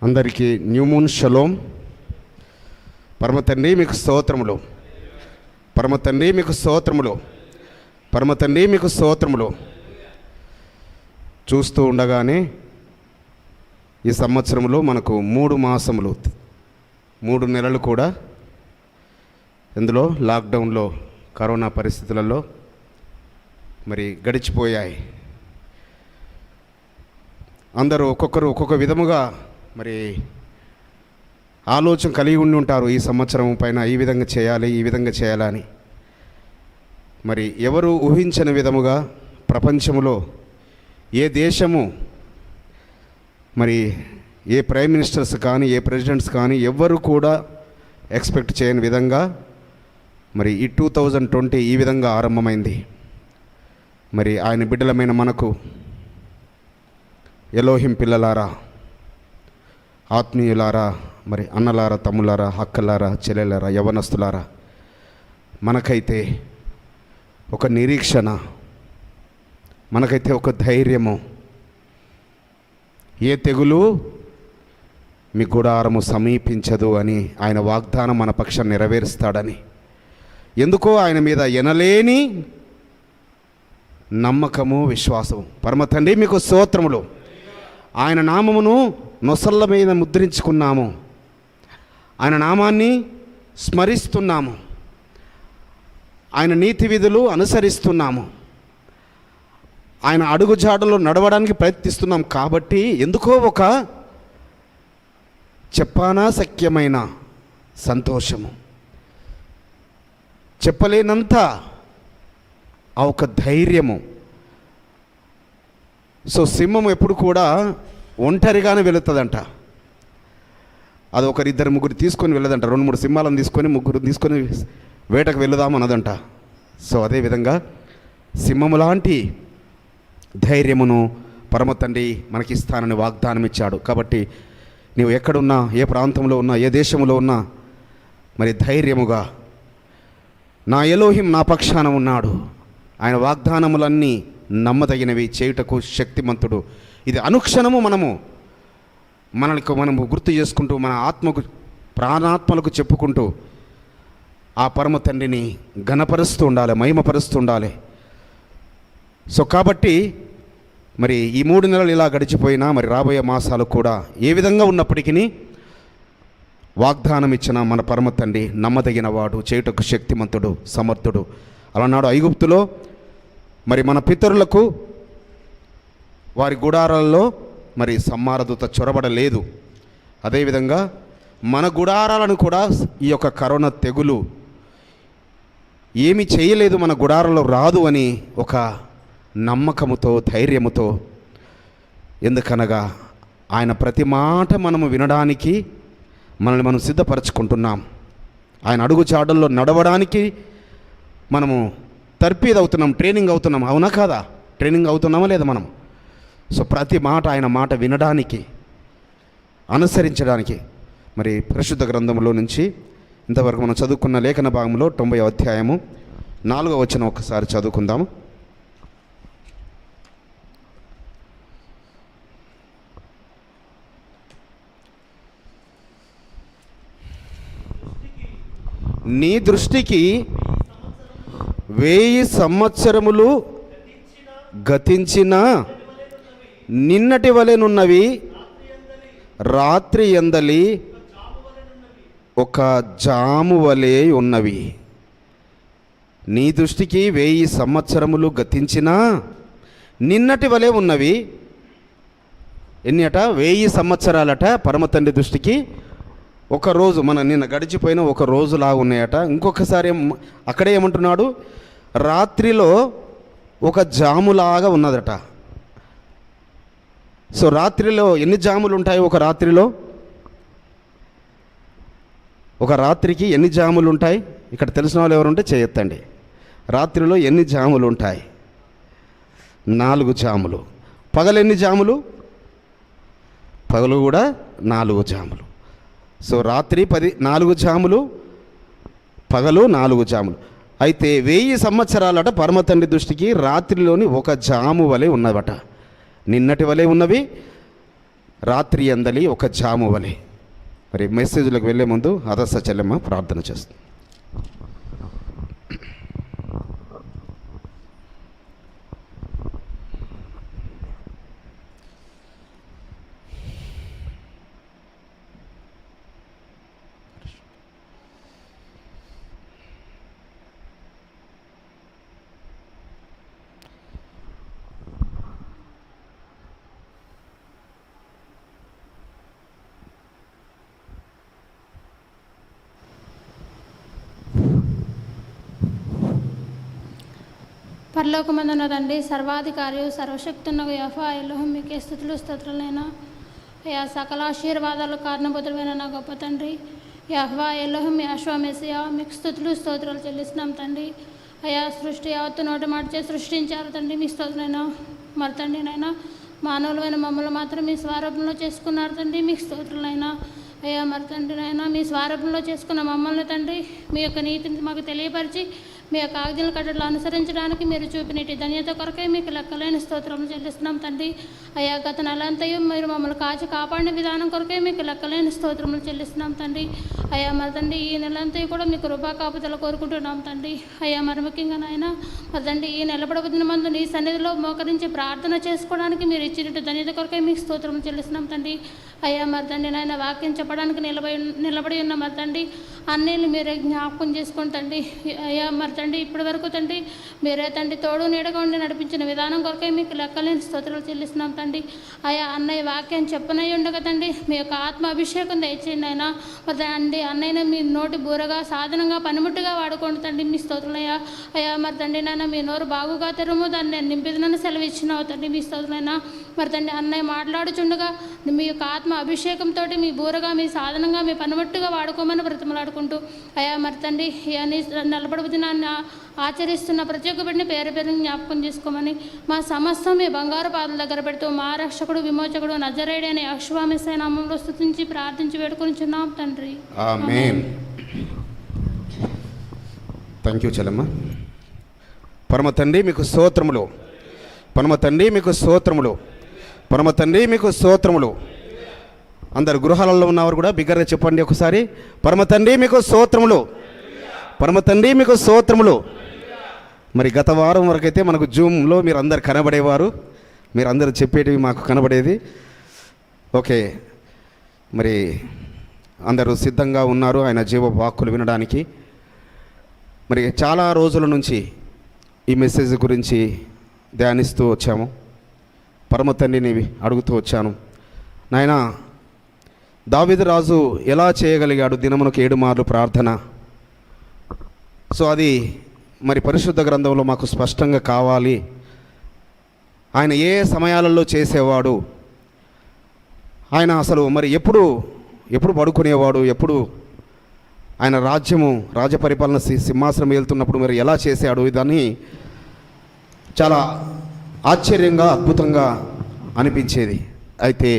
అందరికీ new moon shalom. పరమతండ్రి మీకు స్తోత్రములు, పరమతండ్రి మీకు స్తోత్రములు, పరమతండ్రి మీకు స్తోత్రములు. చూస్తూ ఉండగానే ఈ సంవత్సరంలో మనకు 3 మాసములు 3 నెలలు కూడా ఇందులో లాక్డౌన్లో కరోనా పరిస్థితులలో మరి గడిచిపోయాయి. అందరూ ఒక్కొక్కరు ఒక్కొక్క విధముగా మరి ఆలోచన కలిగి ఉండి ఉంటారు. ఈ సంవత్సరం పైన ఈ విధంగా చేయాలి, ఈ విధంగా చేయాలని. మరి ఎవరు ఊహించని విధముగా ప్రపంచంలో ఏ దేశము మరి ఏ ప్రైమ్ మినిస్టర్స్ కానీ ఏ ప్రెసిడెంట్స్ కానీ ఎవ్వరు కూడా ఎక్స్పెక్ట్ చేయని విధంగా మరి ఈ 2020 ఈ విధంగా ఆరంభమైంది. మరి ఆయన బిడ్డలమైన మనకు ఎలోహిం పిల్లలారా, ఆత్మీయులారా, మరి అన్నలారా, తమ్ములారా, అక్కలారా, చెల్లెలారా, యవనస్తులారా, మనకైతే ఒక నిరీక్షణ, మనకైతే ఒక ధైర్యము. ఏ తెగులు మీ గుడారము సమీపించదు అని ఆయన వాగ్దానం మన పక్షం నెరవేరుస్తాడని, ఎందుకో ఆయన మీద ఎనలేని నమ్మకము, విశ్వాసము. పరమతండ్రి మీకు స్తోత్రములు. ఆయన నామమును నొసళ్ళ మీద ముద్రించుకున్నాము, ఆయన నామాన్ని స్మరిస్తున్నాము, ఆయన నీతి విధులు అనుసరిస్తున్నాము, ఆయన అడుగుజాడలో నడవడానికి ప్రయత్నిస్తున్నాం. కాబట్టి ఎందుకో ఒక చెప్పానాశక్యమైన సంతోషము, చెప్పలేనంత ఆ ఒక ధైర్యము. సో సింహం ఎప్పుడు కూడా ఒంటరిగానే వెళుతుందంట. అది 1, 2, 3 తీసుకొని వెళ్ళదంట. 2, 3 సింహాలను తీసుకొని 3 తీసుకొని వేటకు వెళుదాం అన్నదంట. సో అదేవిధంగా సింహము లాంటి ధైర్యమును పరమతండ్రి మనకి ఇస్తానని వాగ్దానం ఇచ్చాడు. కాబట్టి నీవు ఎక్కడున్నా, ఏ ప్రాంతంలో ఉన్నా, ఏ దేశంలో ఉన్నా మరి ధైర్యముగా నా ఎలోహిం నా పక్షాన ఉన్నాడు, ఆయన వాగ్దానములన్నీ నమ్మదగినవి, చేయుటకు శక్తిమంతుడు. ఇది అనుక్షణము మనము గుర్తు చేసుకుంటూ, మన ఆత్మకు, ప్రాణాత్మలకు చెప్పుకుంటూ ఆ పరమ తండ్రిని ఘనపరుస్తూ ఉండాలి, మహిమపరుస్తూ ఉండాలి. సో కాబట్టి మరి ఈ 3 నెలలు ఇలా గడిచిపోయినా మరి రాబోయే మాసాలు కూడా ఏ విధంగా ఉన్నప్పటికీ వాగ్దానం ఇచ్చిన మన పరమ తండ్రి నమ్మదగిన వాడు, చేయుటకు శక్తిమంతుడు, సమర్థుడు. అలానాడు ఐగుప్తులో మరి మన పితరులకు వారి గుడారాల్లో మరి సంహారదూత చొరబడలేదు. అదేవిధంగా మన గుడారాలను కూడా ఈ యొక్క కరోనా తెగులు ఏమి చేయలేదు, మన గుడారంలో రాదు అని ఒక నమ్మకముతో, ధైర్యముతో. ఎందుకనగా ఆయన ప్రతి మాట మనము వినడానికి మనల్ని మనం సిద్ధపరచుకుంటున్నాం. ఆయన అడుగు చాడల్లో నడవడానికి మనము తర్పీదవుతున్నాం, ట్రైనింగ్ అవుతున్నాం. అవునా కాదా? ట్రైనింగ్ అవుతున్నామా లేదా మనం? సో ప్రతి మాట ఆయన మాట వినడానికి, అనుసరించడానికి మరి పరిశుద్ధ గ్రంథంలో నుంచి ఇంతవరకు మనం చదువుకున్న లేఖన భాగంలో 90వ అధ్యాయము 4వ వచనం ఒకసారి చదువుకుందాము. నీ దృష్టికి 1000 సంవత్సరములు గతించిన నిన్నటి వలెనున్నవి, రాత్రి ఎందలి ఒక జాము వలె ఉన్నవి. నీ దృష్టికి 1000 సంవత్సరములు గతించిన నిన్నటి వలె ఉన్నవి. ఎన్ని అట? 1000 సంవత్సరాలట పరమతండ్రి దృష్టికి ఒక రోజు. మన నిన్న గడిచిపోయిన ఒక రోజులాగా ఉన్నాయట. ఇంకొకసారి అక్కడే ఏమంటున్నాడు? రాత్రిలో ఒక జాములాగా ఉన్నదట. సో రాత్రిలో ఎన్ని జాములు ఉంటాయి? ఒక రాత్రిలో, ఒక రాత్రికి ఎన్ని జాములు ఉంటాయి? ఇక్కడ తెలిసిన వాళ్ళు ఎవరుంటే చేయొద్దండి. రాత్రిలో ఎన్ని జాములు ఉంటాయి? 4 జాములు. పగలు ఎన్ని జాములు? పగలు కూడా 4 జాములు. సో రాత్రి 4 జాములు, పగలు 4 జాములు. అయితే 1000 సంవత్సరాలట పరమతండ్రి దృష్టికి రాత్రిలోని ఒక జాము వలె ఉన్నవట. నిన్నటి వలె ఉన్నవి, రాత్రి అందలి ఒక జాము వలె. మరి మెసేజ్లకు వెళ్ళే ముందు అదస్స చెల్లెమ్మ ప్రార్థన చేస్తుంది. పరలోకమందున్న తండ్రి, సర్వాధికారి, సర్వశక్తున్న యెహోవా ఎలోహిం, మీకే స్తుతులు స్తోత్రాలైనా. అయ్యా, సకల ఆశీర్వాదాలు కారణభూతుడైన నా గొప్ప తండ్రి యెహోవా ఎలోహిం, యెహోవా మెస్సియా, మీకు స్తుతులు స్తోత్రాలు చెల్లిస్తున్నాం తండ్రి. అయ్యా, సృష్టి యావత్తు నోట మాటచే సృష్టించారు తండ్రి, మీ స్తోత్రమైనా. మరి తండ్రి నైనా మానవులమైన మమ్మల్ని మాత్రం మీ స్వరూపంలో చేసుకున్నారు తండ్రి, మీకు స్తోత్రాలైనా. అయ్యా, మరి తండ్రి నైనా మీ స్వరూపంలో చేసుకున్న మమ్మల్ని తండ్రి మీ యొక్క నీతిని మాకు తెలియపరిచి మీ యొక్క ఆజ్ఞల కట్టడలు అనుసరించడానికి మీరు చూపినటి ధన్యత కొరకై మీకు లెక్కలేని స్తోత్రం చెల్లిస్తున్నాం తండ్రి. అయ్యా, గత నెలంతయు మీరు మమ్మల్ని కాచి కాపాడిన విధానం కొరకై మీకు లెక్కలేని స్తోత్రములు చెల్లిస్తున్నాం తండ్రి. అయ్యా, మరి తండ్రి ఈ నెలంతయు కూడా మీకు కృపా కాపుదల కోరుకుంటున్నాం తండ్రి. అయ్యా, మరి ముఖ్యంగా నాయన మరి తండ్రి ఈ నిలబడబడిన మందు నీ సన్నిధిలో మోకరించి ప్రార్థన చేసుకోవడానికి మీరు ఇచ్చినట్టు ధన్యత కొరకై మీకు స్తోత్రం చెల్లిస్తున్నాం తండ్రి. అయ్యా, మరి తండ్రి నాయన వాక్యం చెప్పడానికి నిలబడి ఉన్న మరి తండ్రి అన్నీళ్ళు మీరే జ్ఞాపకం చేసుకోండి తండ్రి. అయ్యా, మరి తండ్రి ఇప్పటి వరకు తండ్రి మీరే తండ్రి తోడు నీడగా ఉండి నడిపించిన విధానం కొరకే మీకు లెక్కలేని స్తోత్రాలు చెల్లిస్తున్నాం తండ్రి. అయ్యా, అన్నయ్య వాక్యం చెప్పనై ఉండగా తండ్రి మీ యొక్క ఆత్మ అభిషేకం దయచేయండి అయినా. మరి తండ్రి అన్నయ్యను మీ నోటి బూరగా సాధనంగా పనిముట్టుగా వాడుకోండి తండ్రి, మీ స్తోత్రులయ్యా. అయ్యా, మరి తండ్రి నాయన మీ నోరు బాగుగా తెరుము, దాన్ని నేను నింపిదనని సెలవు ఇచ్చినావు తండ్రి, మీ స్తోత్రులైనా. మరి తండ్రి అన్నయ్య మాట్లాడుచుండగా మీ యొక్క ఆత్మ అభిషేకంతో మీ బూరగా మీ సాధనంగా మీ పనిముట్టుగా వాడుకోమని బ్రతిమలాడుకుంటూ అయ్యా, మరి తండ్రి నలబడి దినాన్ని ఆచరిస్తున్న ప్రతి ఒక్క బిడ్డని పేరు పేరు జ్ఞాపకం చేసుకోమని మా సమస్తం మీ బంగారు పాదల దగ్గర పెడుతూ మా రక్షకుడు విమోచకుడు నజరేయుడు అనే యెహోవా మెస్సియా నామములో స్తుతించి ప్రార్థించి వేడుకొనిచున్నాం తండ్రి. ఆమేన్. థ్యాంక్ యూ చెల్లమ్మ. పరమ తండ్రి మీకు స్తోత్రములు, పరమ తండ్రి మీకు స్తోత్రములు, పరమ తండ్రి మీకు స్తోత్రములు. అందరు గృహాలలో ఉన్నవారు కూడా బిగ్గరగా చెప్పండి ఒకసారి, పరమ తండ్రి మీకు స్తోత్రములు, పరమ తండ్రి మీకు స్తోత్రములు. మరి గత వారం వరకైతే మనకు జూమ్లో మీరు అందరు కనబడేవారు, మీరు అందరు చెప్పేటివి మాకు కనబడేది. ఓకే, మరి అందరూ సిద్ధంగా ఉన్నారు ఆయన జీవ వాక్కులు వినడానికి. మరి చాలా రోజుల నుంచి ఈ మెసేజ్ గురించి ధ్యానిస్తూ వచ్చాము, పరమ తండ్రిని అడుగుతూ వచ్చాను. నాయనా, దావీదు రాజు ఎలా చేయగలిగాడు దినమునకు 7 మార్లు ప్రార్థన? సో అది మరి పరిశుద్ధ గ్రంథంలో మాకు స్పష్టంగా కావాలి. ఆయన ఏ సమయాలలో చేసేవాడు, ఆయన అసలు మరి ఎప్పుడు పడుకునేవాడు, ఎప్పుడు ఆయన రాజ్యపరిపాలన సింహాసనం వెళ్తున్నప్పుడు మరి ఎలా చేశాడు, ఇదని చాలా ఆశ్చర్యంగా అద్భుతంగా అనిపించేది. అయితే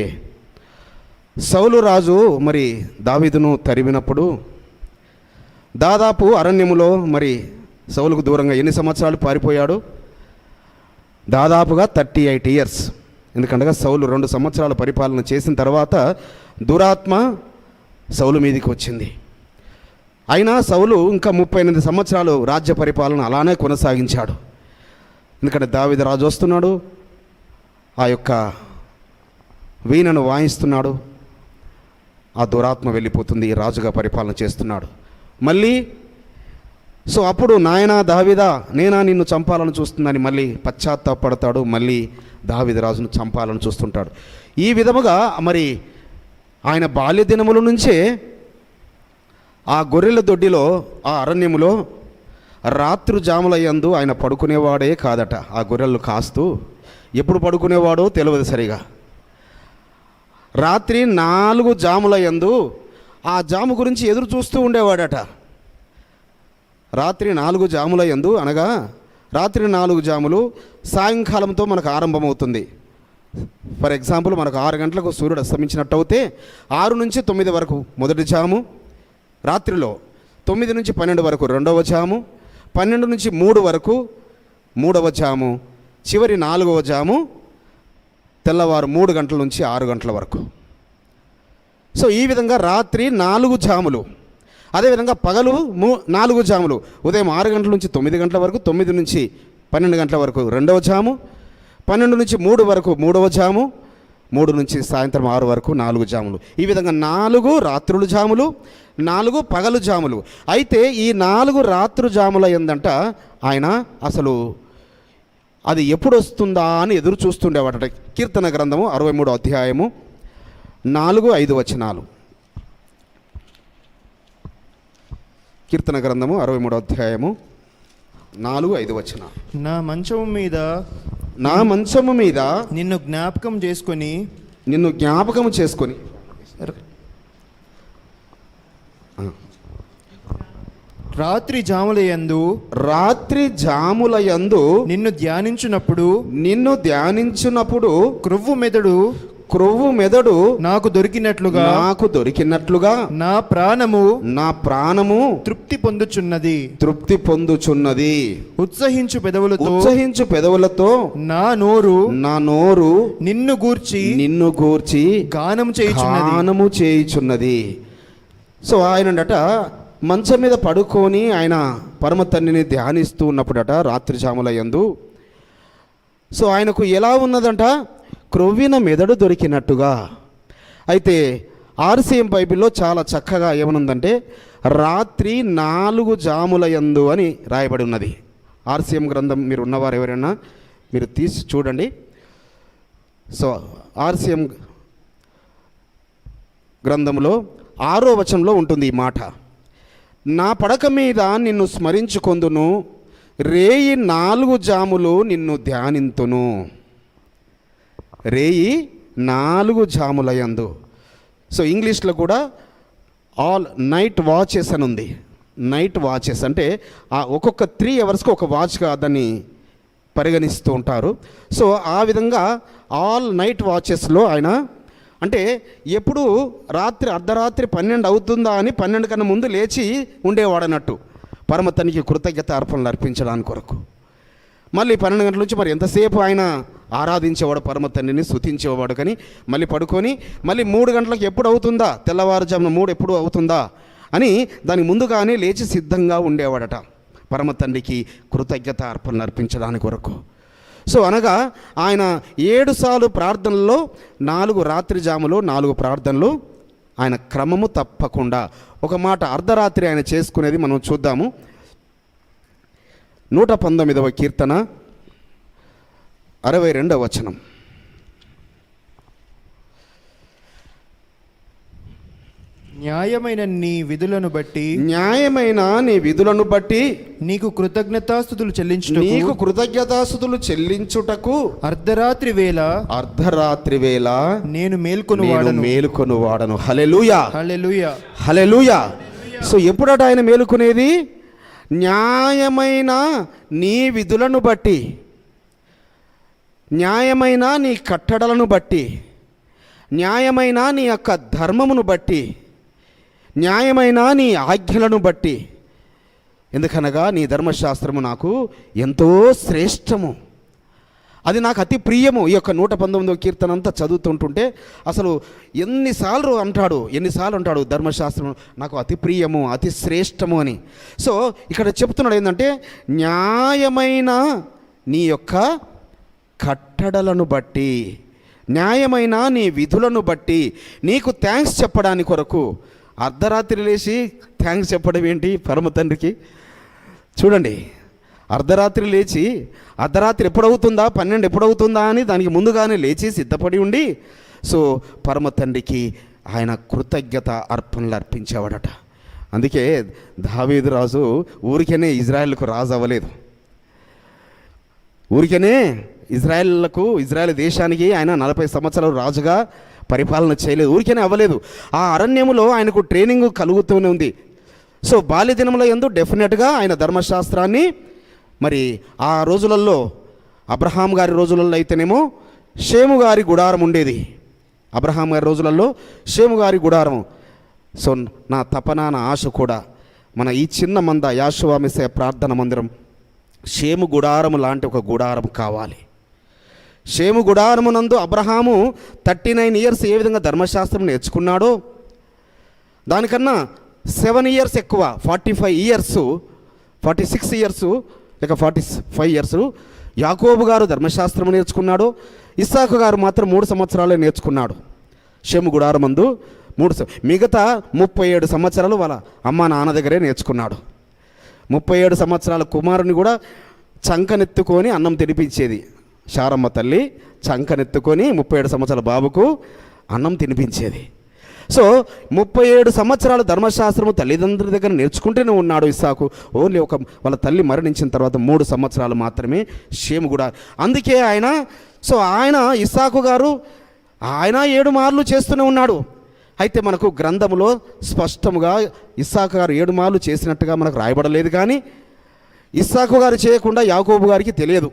సౌలు రాజు మరి దావీదును తరిమినప్పుడు దాదాపు అరణ్యములో మరి సౌలుకు దూరంగా ఎన్ని సంవత్సరాలు పారిపోయాడు? దాదాపుగా 38 years. ఎందుకంటే సౌలు 2 సంవత్సరాలు పరిపాలన చేసిన తర్వాత దురాత్మ సౌలు మీదకి వచ్చింది. అయినా సౌలు ఇంకా 38 సంవత్సరాలు రాజ్య పరిపాలన అలానే కొనసాగించాడు. ఎందుకంటే దావీదు రాజు వస్తున్నాడు, ఆ యొక్క వీణను వాయిస్తున్నాడు, ఆ దురాత్మ వెళ్ళిపోతుంది, రాజుగా పరిపాలన చేస్తున్నాడు. మళ్ళీ సో అప్పుడు నాయనా దావీదా, నేనా నిన్ను చంపాలని చూస్తుందని మళ్ళీ పశ్చాత్తాపడతాడు, మళ్ళీ దావీదు రాజును చంపాలని చూస్తుంటాడు. ఈ విధముగా మరి ఆయన బాల్య దినముల నుంచే ఆ గొర్రెల దొడ్డిలో ఆ అరణ్యములో రాత్రి జాములయందు ఆయన పడుకునేవాడే కాదట. ఆ గొర్రెలు కాస్తూ ఎప్పుడు పడుకునేవాడో తెలియదు సరిగా. రాత్రి 4 జాములయందు ఆ జాము గురించి ఎదురు చూస్తూ ఉండేవాడట. రాత్రి 4 జాములయందు అనగా రాత్రి 4 జాములు సాయంకాలంతో మనకు ఆరంభమవుతుంది. ఫర్ ఎగ్జాంపుల్ మనకు 6 గంటలకు సూర్యుడు అస్తమించినట్టు అయితే 6 నుంచి 9 వరకు మొదటి జాము, రాత్రిలో 9 నుంచి 12 వరకు రెండవ జాము, 12 నుంచి 3 వరకు మూడవ జాము, చివరి 4వ జాము తెల్లవారు 3 గంటల నుంచి 6 గంటల వరకు. సో ఈ విధంగా రాత్రి 4 జాములు, అదేవిధంగా పగలు 4 జాములు. ఉదయం 6 గంటల నుంచి 9 గంటల వరకు, 9 నుంచి 12 గంటల వరకు రెండవ జాము, 12 నుంచి 3 వరకు మూడవ జాము, 3 నుంచి సాయంత్రం 6 వరకు 4 జాములు. ఈ విధంగా 4 రాత్రులు జాములు, 4 పగలు జాములు. అయితే ఈ 4 రాత్రు జాముల ఏందంట ఆయన అసలు అది ఎప్పుడు వస్తుందా అని ఎదురు చూస్తుండేవాడట. కీర్తన గ్రంథము 63వ అధ్యాయము 4-5 వచనాలు. కీర్తన గ్రంథము 63వ అధ్యాయము 4-5 వచనాలు. నా మంచము మీద నిన్ను జ్ఞాపకం చేసుకొని రాత్రి జాముల యందు నిన్ను ధ్యానించునప్పుడు క్రొవ్వు మెదడు నాకు దొరికినట్లుగా నా ప్రాణము తృప్తి పొందుచున్నది. ఉత్సహించు పెదవులతో నా నోరు నిన్ను గూర్చి గానము చేయుచున్నది. సో ఆయనట మంచం మీద పడుకొని ఆయన పరమ తండ్రిని ధ్యానిస్తూ ఉన్నప్పుడట రాత్రి జాముల యందు. సో ఆయనకు ఎలా ఉన్నదంట? క్రొవ్విన మెదడు దొరికినట్టుగా. అయితే ఆర్సీఎం బైబిల్లో చాలా చక్కగా ఏమనుందంటే రాత్రి 4 జాముల యందు అని రాయబడి ఉన్నది. ఆర్సీఎం గ్రంథం మీరు ఉన్నవారు ఎవరైనా మీరు తీసి చూడండి. సో ఆర్సీఎం గ్రంథంలో 6వ వచనంలో ఉంటుంది ఈ మాట. నా పడక మీద నిన్ను స్మరించుకొందును, రేయి 4 జాములు నిన్ను ధ్యానింతును. రేయి 4 జాముల యందు. సో ఇంగ్లీష్లో కూడా ఆల్ నైట్ వాచెస్ అని ఉంది. నైట్ వాచెస్ అంటే ఒక్కొక్క 3 అవర్స్కి ఒక వాచ్గా దాన్ని పరిగణిస్తూ ఉంటారు. సో ఆ విధంగా ఆల్ నైట్ వాచెస్లో ఆయన అంటే ఎప్పుడు రాత్రి అర్ధరాత్రి 12 అవుతుందా అని 12 కన్నా ముందు లేచి ఉండేవాడన్నట్టు పరమ తండ్రికి కృతజ్ఞత అర్పణలు అర్పించడానికి కొరకు. మళ్ళీ 12 గంటల నుంచి మరి ఎంతసేపు ఆయన ఆరాధించేవాడు, పరమ తండ్రిని స్తుతించేవాడు. కానీ మళ్ళీ పడుకొని మళ్ళీ 3 గంటలకు ఎప్పుడు అవుతుందా, తెల్లవారుజామున 3 ఎప్పుడు అవుతుందా అని దానికి ముందుగానే లేచి సిద్ధంగా ఉండేవాడట పరమ తండ్రికి కృతజ్ఞత అర్పణలు అర్పించడానికి కొరకు. సో అనగా ఆయన 7 సార్లు ప్రార్థనలో 4 రాత్రి జాములు 4 ప్రార్థనలు ఆయన క్రమము తప్పకుండా. ఒక మాట అర్ధరాత్రి ఆయన చేసుకునేది మనం చూద్దాము. 119వ కీర్తన 62వ వచనం. న్యాయమైన నీ విధులను బట్టి నీకు కృతజ్ఞతాస్తుతులు చెల్లించుటకు అర్ధరాత్రి వేళ నేను మేలుకొనువాడను. హల్లెలూయా, హల్లెలూయా, హల్లెలూయా. సో ఎప్పుడట ఆయన మేలుకునేది? న్యాయమైన నీ విధులను బట్టి, న్యాయమైన నీ కట్టడలను బట్టి, న్యాయమైన నీ యొక్క ధర్మమును బట్టి, న్యాయమైన నీ ఆజ్ఞలను బట్టి. ఎందుకనగా నీ ధర్మశాస్త్రము నాకు ఎంతో శ్రేష్టము, అది నాకు అతి ప్రియము. ఈ యొక్క 119వ కీర్తన అంతా చదువుతుంటుంటే అసలు ఎన్నిసార్లు అంటాడు ధర్మశాస్త్రం నాకు అతి ప్రియము, అతి శ్రేష్టము అని. సో ఇక్కడ చెప్తున్నాడు ఏంటంటే న్యాయమైన నీ యొక్క కట్టడలను బట్టి, న్యాయమైన నీ విధులను బట్టి నీకు థ్యాంక్స్ చెప్పడానికి కొరకు. అర్ధరాత్రి లేచి థ్యాంక్స్ చెప్పడం ఏంటి పరమ తండ్రికి? చూడండి, అర్ధరాత్రి లేచి అర్ధరాత్రి ఎప్పుడవుతుందా, 12 ఎప్పుడవుతుందా అని దానికి ముందుగానే లేచి సిద్ధపడి ఉండి సో పరమ తండ్రికి ఆయన కృతజ్ఞత అర్పణలు అర్పించేవాడట. అందుకే దావీదు రాజు ఊరికేనే ఇజ్రాయెల్కు రాజు అవ్వలేదు. ఊరికేనే ఇజ్రాయెల్ దేశానికి ఆయన 40 సంవత్సరాలు రాజుగా పరిపాలన చేయలేదు, ఊరికేనే అవ్వలేదు. ఆ అరణ్యములో ఆయనకు ట్రైనింగ్ కలుగుతూనే ఉంది. సో బాల్య దినముల యందు డెఫినెట్గా ఆయన ధర్మశాస్త్రాన్ని మరి ఆ రోజులలో అబ్రహాం గారి రోజులలో అయితేనేమో షేము గారి గుడారం ఉండేది. అబ్రహాం గారి రోజులలో షేము గారి గుడారం. సో నా తపన, నా ఆశ కూడా మన ఈ చిన్న మంద యాషువా మెస్సీయ ప్రార్థన మందిరం షేము గుడారము లాంటి ఒక గుడారం కావాలి. షేము గుడారమునందు అబ్రహాము 39 ఇయర్స్ ఏ విధంగా ధర్మశాస్త్రం నేర్చుకున్నాడో దానికన్నా 7 ఇయర్స్ ఎక్కువ, 45 ఇయర్స్, 46 ఇయర్స్ లేక 45 ఇయర్స్ యాకోబు గారు ధర్మశాస్త్రం నేర్చుకున్నాడు. ఇస్సాకు గారు మాత్రం 3 సంవత్సరాలే నేర్చుకున్నాడు. షేము గుడారమందు మిగతా 37 సంవత్సరాలు వాళ్ళ అమ్మ నాన్న దగ్గరే నేర్చుకున్నాడు. 37 సంవత్సరాల కుమారుని కూడా చంకనెత్తుకొని అన్నం తినిపించేది శారమ్మ తల్లి. చంకనెత్తుకొని 37 సంవత్సరాల బాబుకు అన్నం తినిపించేది. సో 37 సంవత్సరాల ధర్మశాస్త్రము తల్లిదండ్రుల దగ్గర నేర్చుకుంటూనే ఉన్నాడు ఇస్సాకు. ఓన్లీ వాళ్ళ తల్లి మరణించిన తర్వాత 3 సంవత్సరాలు మాత్రమే షేము కూడా. అందుకే ఆయన ఇస్సాకు గారు 7 మార్లు చేస్తూనే ఉన్నాడు. అయితే మనకు గ్రంథములో స్పష్టముగా ఇస్సాకు గారు 7 మార్లు చేసినట్టుగా మనకు రాయబడలేదు. కానీ ఇస్సాకు గారు చేయకుండా యాకోబు గారికి తెలియదు.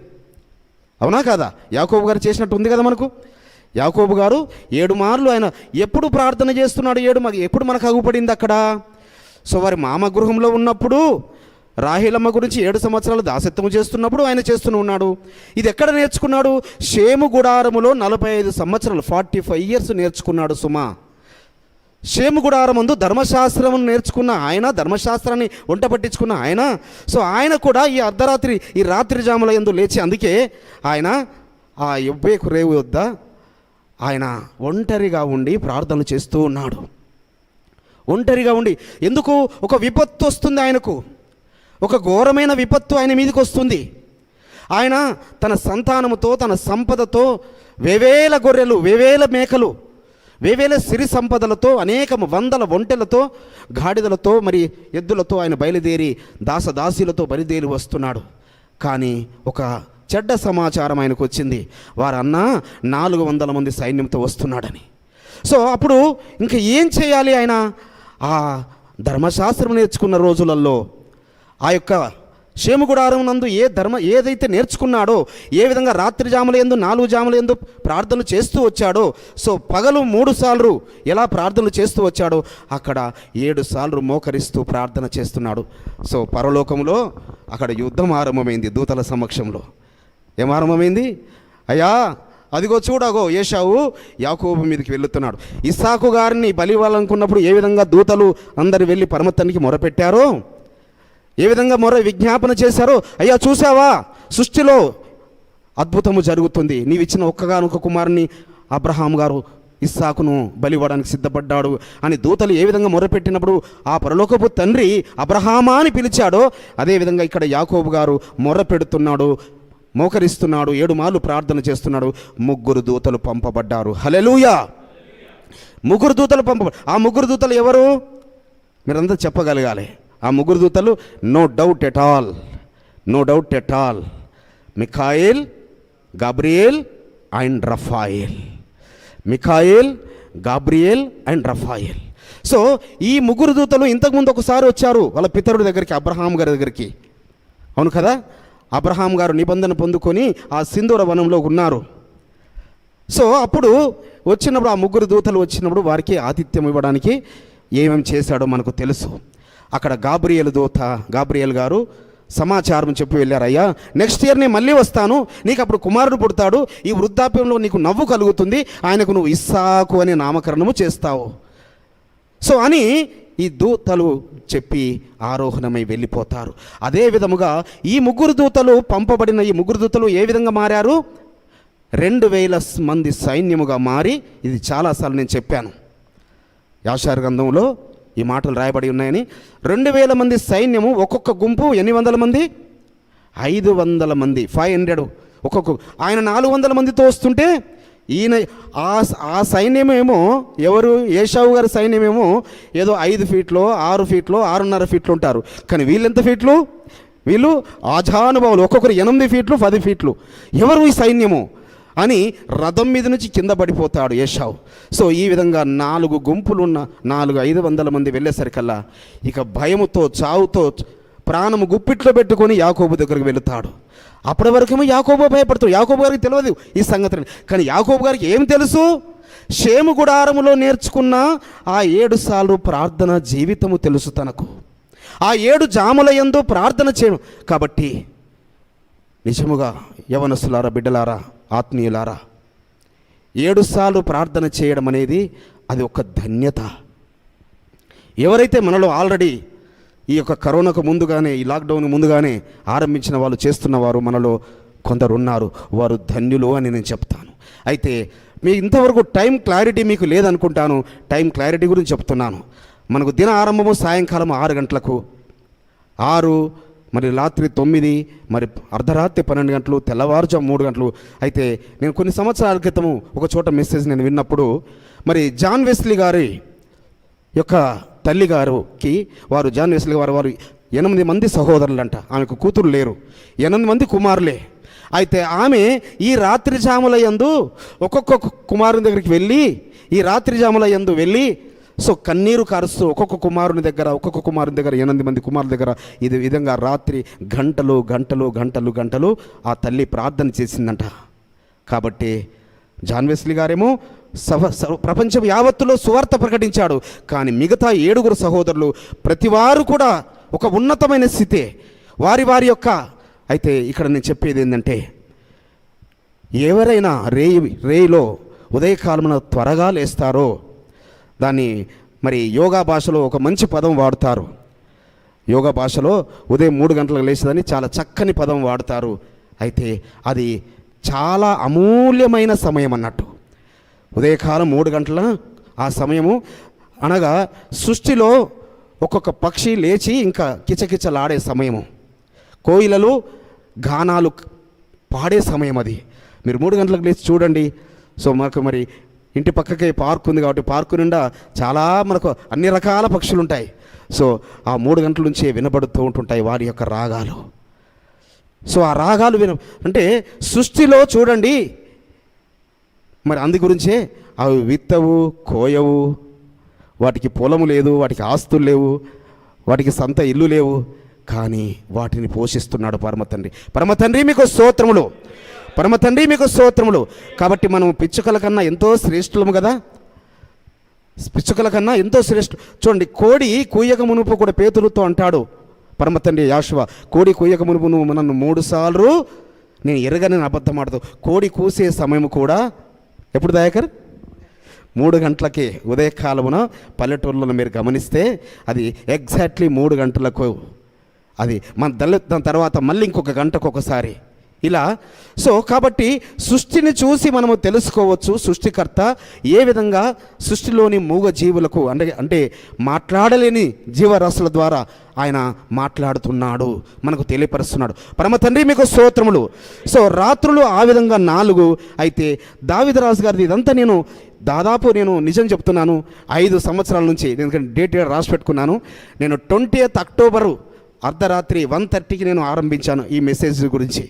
అవునా కాదా? యాకోబు గారు చేసినట్టు ఉంది కదా మనకు. యాకోబు గారు 7 మార్లు ఆయన ఎప్పుడు ప్రార్థన చేస్తున్నాడు? ఎప్పుడు మనకు అగుపడింది అక్కడ? సో వారి మామ గృహంలో ఉన్నప్పుడు రాహేలమ్మ గురించి 7 సంవత్సరాలు దాసత్వం చేస్తున్నప్పుడు ఆయన చేస్తూనే ఉన్నాడు. ఇది ఎక్కడ నేర్చుకున్నాడు? షేము గుడారములో 45 సంవత్సరాలు 45 ఇయర్స్ నేర్చుకున్నాడు సుమా. షేము గుడారమందు ధర్మశాస్త్రం నేర్చుకున్న ఆయన, ధర్మశాస్త్రాన్ని వంట పట్టించుకున్న ఆయన. సో ఆయన కూడా ఈ రాత్రి జాముల యందు లేచి, అందుకే ఆయన ఆ యెబ్బేకు రేవు వద్ద ఆయన ఒంటరిగా ఉండి ప్రార్థనలు చేస్తూ ఉన్నాడు. ఒంటరిగా ఉండి, ఎందుకు? ఒక విపత్తు వస్తుంది ఆయనకు, ఒక ఘోరమైన విపత్తు ఆయన మీదకి వస్తుంది. ఆయన తన సంతానముతో, తన సంపదతో, వేవేల గొర్రెలు, వేవేల మేకలు, వేవేల సిరి సంపదలతో, అనేక వందల ఒంటెలతో, గాడిదలతో, మరి ఎద్దులతో ఆయన బయలుదేరి దాసదాసీలతో బయలుదేరి వస్తున్నాడు. కానీ ఒక చెడ్డ సమాచారం ఆయనకు వచ్చింది. వారన్న 400 మంది సైన్యంతో వస్తున్నాడని. సో అప్పుడు ఇంకా ఏం చేయాలి? ఆయన ఆ ధర్మశాస్త్రం నేర్చుకున్న రోజులలో ఆ యొక్క షేము గుడారం నందు ఏదైతే నేర్చుకున్నాడో, ఏ విధంగా రాత్రి జాముల యందు 4 జాముల యందు ప్రార్థనలు చేస్తూ వచ్చాడో, సో పగలు 3 సార్లు ఎలా ప్రార్థనలు చేస్తూ వచ్చాడో, అక్కడ 7 సార్లు మోకరిస్తూ ప్రార్థన చేస్తున్నాడు. సో పరలోకంలో అక్కడ యుద్ధం ఆరంభమైంది. దూతల సమక్షంలో ఏం ఆరంభమైంది? అయ్యా అదిగో చూడగో ఏశావు యాకోబు మీదకి వెళుతున్నాడు. ఇస్సాకు గారిని బలి ఇవ్వాలనుకున్నప్పుడు ఏ విధంగా దూతలు అందరు వెళ్ళి పరమతండ్రికి మొరపెట్టారో, ఏ విధంగా విజ్ఞాపన చేశారో, అయ్యా చూసావా సృష్టిలో అద్భుతము జరుగుతుంది, నీవిచ్చిన ఒక్కగానొక్క కుమారుని అబ్రహాం గారు ఇస్సాకును బలివ్వడానికి సిద్ధపడ్డాడు అని దూతలు ఏ విధంగా మొరపెట్టినప్పుడు ఆ పరలోకపు తండ్రి అబ్రహామా అని పిలిచాడో, అదేవిధంగా ఇక్కడ యాకోబు గారు మొరపెడుతున్నాడు, మోకరిస్తున్నాడు, 7 మార్లు ప్రార్థన చేస్తున్నాడు. 3 దూతలు పంపబడ్డారు. హల్లెలూయా! 3 దూతలు ఆ 3 దూతలు ఎవరు? మీరందరూ చెప్పగలగాలి. ఆ 3 దూతలు no doubt at all Michael, Gabriel and Raphael. Michael, Gabriel and Raphael. So ఈ 3 దూతలు ఇంతకుముందు ఒకసారి వచ్చారు వాళ్ళ పితరుడి దగ్గరికి, అబ్రహాం గారి దగ్గరికి. అవును కదా? అబ్రహాం గారు నిబంధన పొందుకొని ఆ సింధూర వనంలో ఉన్నారు. సో అప్పుడు వచ్చినప్పుడు ఆ 3 దూతలు వచ్చినప్పుడు వారికి ఆతిథ్యం ఇవ్వడానికి ఏమేమి చేశాడో మనకు తెలుసు. అక్కడ గాబ్రియేల్ గారు సమాచారం చెప్పి వెళ్ళారు. అయ్యా నెక్స్ట్ ఇయర్ నేను మళ్ళీ వస్తాను, నీకు అప్పుడు కుమారుడు పుడతాడు, ఈ వృద్ధాప్యంలో నీకు నవ్వు కలుగుతుంది, ఆయనకు నువ్వు ఇస్సాకు అనే నామకరణము చేస్తావు. సో అని ఈ దూతలు చెప్పి ఆరోహణమై వెళ్ళిపోతారు. అదే విధముగా ఈ 3 దూతలు పంపబడిన ఈ 3 దూతలు ఏ విధంగా మారారు? 2000 మంది సైన్యముగా మారి, ఇది చాలాసార్లు నేను చెప్పాను, యాషారు గ్రంథంలో ఈ మాటలు రాయబడి ఉన్నాయని. 2000 మంది సైన్యము, ఒక్కొక్క గుంపు ఎన్ని వందల మంది? 500 మంది, 500 ఒక్కొక్క. ఆయన 400 మందితో వస్తుంటే ఈయన ఆ సైన్యమేమో ఎవరు? ఏశావు గారి సైన్యమేమో ఏదో 5 ఫీట్లో 6 ఫీట్లో 6.5 ఫీట్లు ఉంటారు. కానీ వీళ్ళు ఎంత ఫీట్లు? వీళ్ళు ఆజానుభావులు, ఒక్కొక్కరు 8 ఫీట్లు 10 ఫీట్లు. ఎవరు ఈ సైన్యము అని రథం మీద నుంచి కింద పడిపోతాడు ఏశావు. సో ఈ విధంగా 4 గుంపులున్న 500 మంది వెళ్ళేసరికల్లా ఇక భయముతో, చావుతో, ప్రాణము గుప్పిట్లో పెట్టుకొని యాకోబు దగ్గరికి వెళుతాడు. అప్పటి వరకేమో యాకోబు భయపడుతాడు. యాకోబు గారికి తెలియదు ఈ సంగతిని. కానీ యాకోబు గారికి ఏం తెలుసు? షేము గుడారములో నేర్చుకున్న ఆ 7 సార్లు ప్రార్థన జీవితము తెలుసు తనకు. ఆ 7 జాముల యందు ప్రార్థన చేయడం. కాబట్టి నిజముగా యవనస్తులారా, బిడ్డలారా, ఆత్మీయులారా, 7 సార్లు ప్రార్థన చేయడం అనేది అది ఒక ధన్యత. ఎవరైతే మనలో ఆల్రెడీ ఈ యొక్క కరోనాకు ముందుగానే, ఈ లాక్డౌన్ ముందుగానే ఆరంభించిన వాళ్ళు చేస్తున్నవారు మనలో కొందరు ఉన్నారు. వారు ధన్యులు అని నేను చెప్తాను. అయితే మీ ఇంతవరకు టైం క్లారిటీ మీకు లేదనుకుంటాను. టైం క్లారిటీ గురించి చెప్తున్నాను. మనకు దిన ఆరంభము సాయంకాలం 6 గంటలకు, 6 మరి రాత్రి 9, మరి అర్ధరాత్రి 12 గంటలు, తెల్లవారుజాము 3 గంటలు. అయితే నేను కొన్ని సంవత్సరాల క్రితము ఒక చోట మెసేజ్ నేను విన్నప్పుడు, మరి జాన్ వెస్లీ గారి యొక్క తల్లి గారికి, జాన్ వెస్లీ వారు 8 మంది సహోదరులంట. ఆమెకు కూతురు లేరు, 8 మంది కుమారులే. అయితే ఆమె ఈ రాత్రి జాముల యందు ఒక్కొక్క కుమారుని దగ్గరికి వెళ్ళి, ఈ రాత్రి జాముల యందు వెళ్ళి సో కన్నీరు కారుస్తూ ఒక్కొక్క కుమారుని దగ్గర 8 మంది కుమారుల దగ్గర ఇది విధంగా రాత్రి గంటలు గంటలు గంటలు గంటలు ఆ తల్లి ప్రార్థన చేసిందంట. కాబట్టి జాన్ వెస్లీ గారేమో ప్రపంచం యావత్తులో సువార్త ప్రకటించాడు. కానీ మిగతా 7 సహోదరులు ప్రతివారు కూడా ఒక ఉన్నతమైన స్థితే వారి యొక్క. అయితే ఇక్కడ నేను చెప్పేది ఏంటంటే, ఎవరైనా రేయిలో ఉదయకాలమున త్వరగా లేస్తారో, దాన్ని మరి యోగా భాషలో ఒక మంచి పదం వాడతారు. యోగా భాషలో ఉదయం 3 గంటలకు లేచేదని చాలా చక్కని పదం వాడతారు. అయితే అది చాలా అమూల్యమైన సమయం అన్నట్టు. ఉదయకాలం 3 గంటల ఆ సమయము అనగా సృష్టిలో ఒక్కొక్క పక్షి లేచి ఇంకా కిచకిచలాడే సమయము, కోయిలలు గానాలు పాడే సమయం అది. మీరు 3 గంటలకు లేచి చూడండి. సో మనకు మరి ఇంటి పక్కకే పార్క్ ఉంది కాబట్టి పార్కు నిండా చాలా మనకు అన్ని రకాల పక్షులు ఉంటాయి. సో ఆ 3 గంటల నుంచే వినబడుతూ ఉంటుంటాయి వారి యొక్క రాగాలు. సో ఆ రాగాలు అంటే సృష్టిలో చూడండి, మరి అందు గురించే అవి విత్తవు, కోయవు, వాటికి పొలము లేదు, వాటికి ఆస్తులు లేవు, వాటికి సొంత ఇల్లు లేవు, కానీ వాటిని పోషిస్తున్నాడు పరమతండ్రి మీకు స్తోత్రములు, పరమతండ్రి మీకు స్తోత్రములు. కాబట్టి మనం పిచ్చుకల కన్నా ఎంతో శ్రేష్ఠులము కదా, పిచ్చుకల కన్నా ఎంతో శ్రేష్ఠ. చూడండి, కోడి కూయక మునుపు కూడా పేతురుతో అంటాడు పరమతండ్రి యాషువ, కోడి కూయక మునుపు నువ్వు నన్ను 3 సార్లు నేను ఎరగని అబద్ధం ఆడదు. కోడి కూసే సమయం కూడా ఎప్పుడు దయాకర్? 3 గంటలకే. ఉదయకాలమున పల్లెటూళ్ళలో మీరు గమనిస్తే అది ఎగ్జాక్ట్లీ 3 గంటలకు. అది దాని తర్వాత మళ్ళీ ఇంకొక గంటకు ఒకసారి ఇలా. సో కాబట్టి సృష్టిని చూసి మనము తెలుసుకోవచ్చు సృష్టికర్త ఏ విధంగా సృష్టిలోని మూగ జీవులకు అంటే మాట్లాడలేని జీవరాశుల ద్వారా ఆయన మాట్లాడుతున్నాడు, మనకు తెలియపరుస్తున్నాడు. పరమతండ్రి మీకు స్తోత్రములు. సో రాత్రులు ఆ విధంగా 4. అయితే దావీదురాజు గారిది ఇదంతా నేను నిజం చెప్తున్నాను 5 సంవత్సరాల నుంచి, ఎందుకంటే డేట్ రాసి పెట్టుకున్నాను. నేను 20th అక్టోబరు అర్ధరాత్రి 1:30కి నేను ఆరంభించాను ఈ మెసేజ్ గురించి.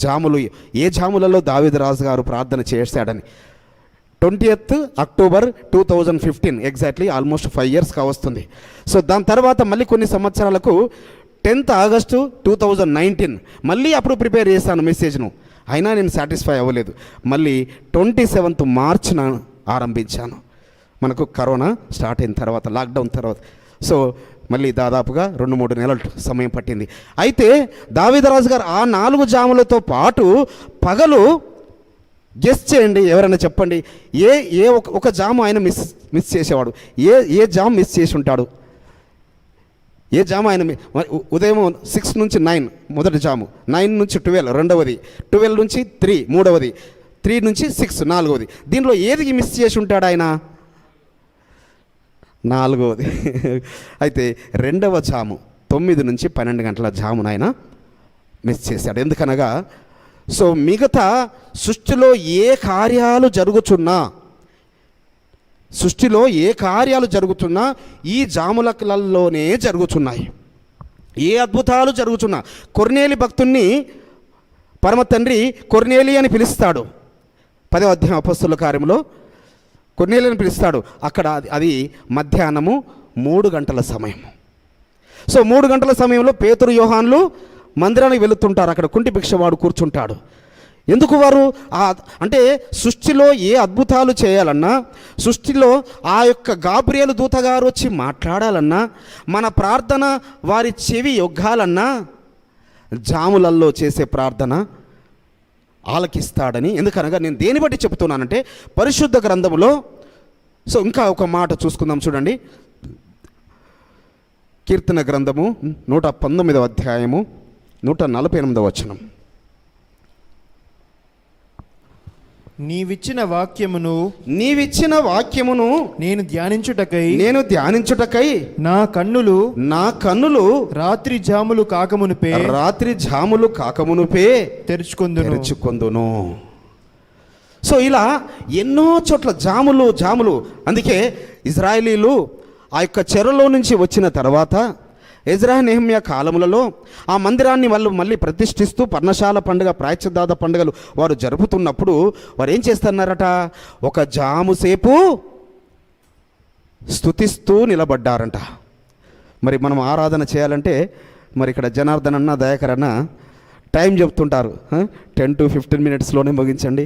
జాములు ఏ జాములలో దావీదురాజు గారు ప్రార్థన చేశాడని. 20th October 2015 exactly almost 5 years కావస్తుంది. సో దాని తర్వాత మళ్ళీ కొన్ని సంవత్సరాలకు 10th ఆగస్టు 2019 మళ్ళీ అప్పుడు ప్రిపేర్ చేశాను మెసేజ్ను. అయినా నేను సాటిస్ఫై అవ్వలేదు. మళ్ళీ 27th మార్చ్న ఆరంభించాను. మనకు కరోనా స్టార్ట్ అయిన తర్వాత, లాక్డౌన్ తర్వాత. సో మళ్ళీ దాదాపుగా 2-3 నెలలు సమయం పట్టింది. అయితే దావీదురాజు గారు ఆ 4 జాములతో పాటు పగలు గెస్ చేయండి, ఎవరైనా చెప్పండి, ఏ ఒక జాము ఆయన మిస్ చేసేవాడు. ఏ జాము మిస్ చేసి ఉంటాడు? ఏ జాము ఆయన ఉదయం 6 నుంచి 9 మొదటి జాము, 9 నుంచి 12 రెండవది, 12 నుంచి 3 మూడవది, 3 నుంచి 6 నాలుగవది. దీనిలో ఏది మిస్ చేసి ఉంటాడు ఆయన? 4వది. అయితే 2వ జాము 9 నుంచి 12 గంటల జామును ఆయన మిస్ చేశాడు. ఎందుకనగా సో మిగతా సృష్టిలో ఏ కార్యాలు జరుగుతున్నా ఈ జాములలోనే జరుగుతున్నాయి. ఏ అద్భుతాలు జరుగుతున్నా కొర్నేలి భక్తుణ్ణి పరమతండ్రి కొర్నేలి అని పిలుస్తాడు. 10వ అధ్యాయం అపొస్తలుల కార్యంలో కొర్నేలిని పిలుస్తాడు. అక్కడ అది మధ్యాహ్నము 3 గంటల సమయం. సో 3 గంటల సమయంలో పేతురు యోహాన్లు మందిరానికి వెళుతుంటారు. అక్కడ కుంటి భిక్షవాడు కూర్చుంటాడు. ఎందుకు వారు అంటే సృష్టిలో ఏ అద్భుతాలు చేయాలన్నా, సృష్టిలో ఆ యొక్క గాబ్రియేలు దూతగారు వచ్చి మాట్లాడాలన్నా, మన ప్రార్థన వారి చెవి యొగ్గాలన్నా జాములల్లో చేసే ప్రార్థన ఆలకిస్తాడని. ఎందుకనగా నేను దేని బట్టి చెప్తున్నానంటే పరిశుద్ధ గ్రంథములో. సో ఇంకా ఒక మాట చూసుకుందాం చూడండి. కీర్తన గ్రంథము 119వ అధ్యాయము 148వ వచనం. నీవిచ్చిన వాక్యమును నేను ధ్యానించుటకై నా కన్నులు రాత్రి జాములు కాకమునుపే తెరుచుకొందును. సో ఇలా ఎన్నో చోట్ల జాములు. అందుకే ఇజ్రాయేలీలు ఆ యొక్క చెరలో నుంచి వచ్చిన తర్వాత ఎజ్రా నెహెమ్యా కాలములలో ఆ మందిరాన్ని వాళ్ళు మళ్ళీ ప్రతిష్ఠిస్తూ పర్ణశాల పండుగ, ప్రాయశ్చిత్తాద పండుగలు వారు జరుపుతున్నప్పుడు వారు ఏం చేస్తున్నారట, ఒక జాము సేపు స్తుతిస్తూ నిలబడ్డారంట. మరి మనం ఆరాధన చేయాలంటే మరి ఇక్కడ జనార్దన్ అన్న, దయాకర్ అన్న టైం చెప్తుంటారు, 10 to 15 minutesలోనే ముగించండి,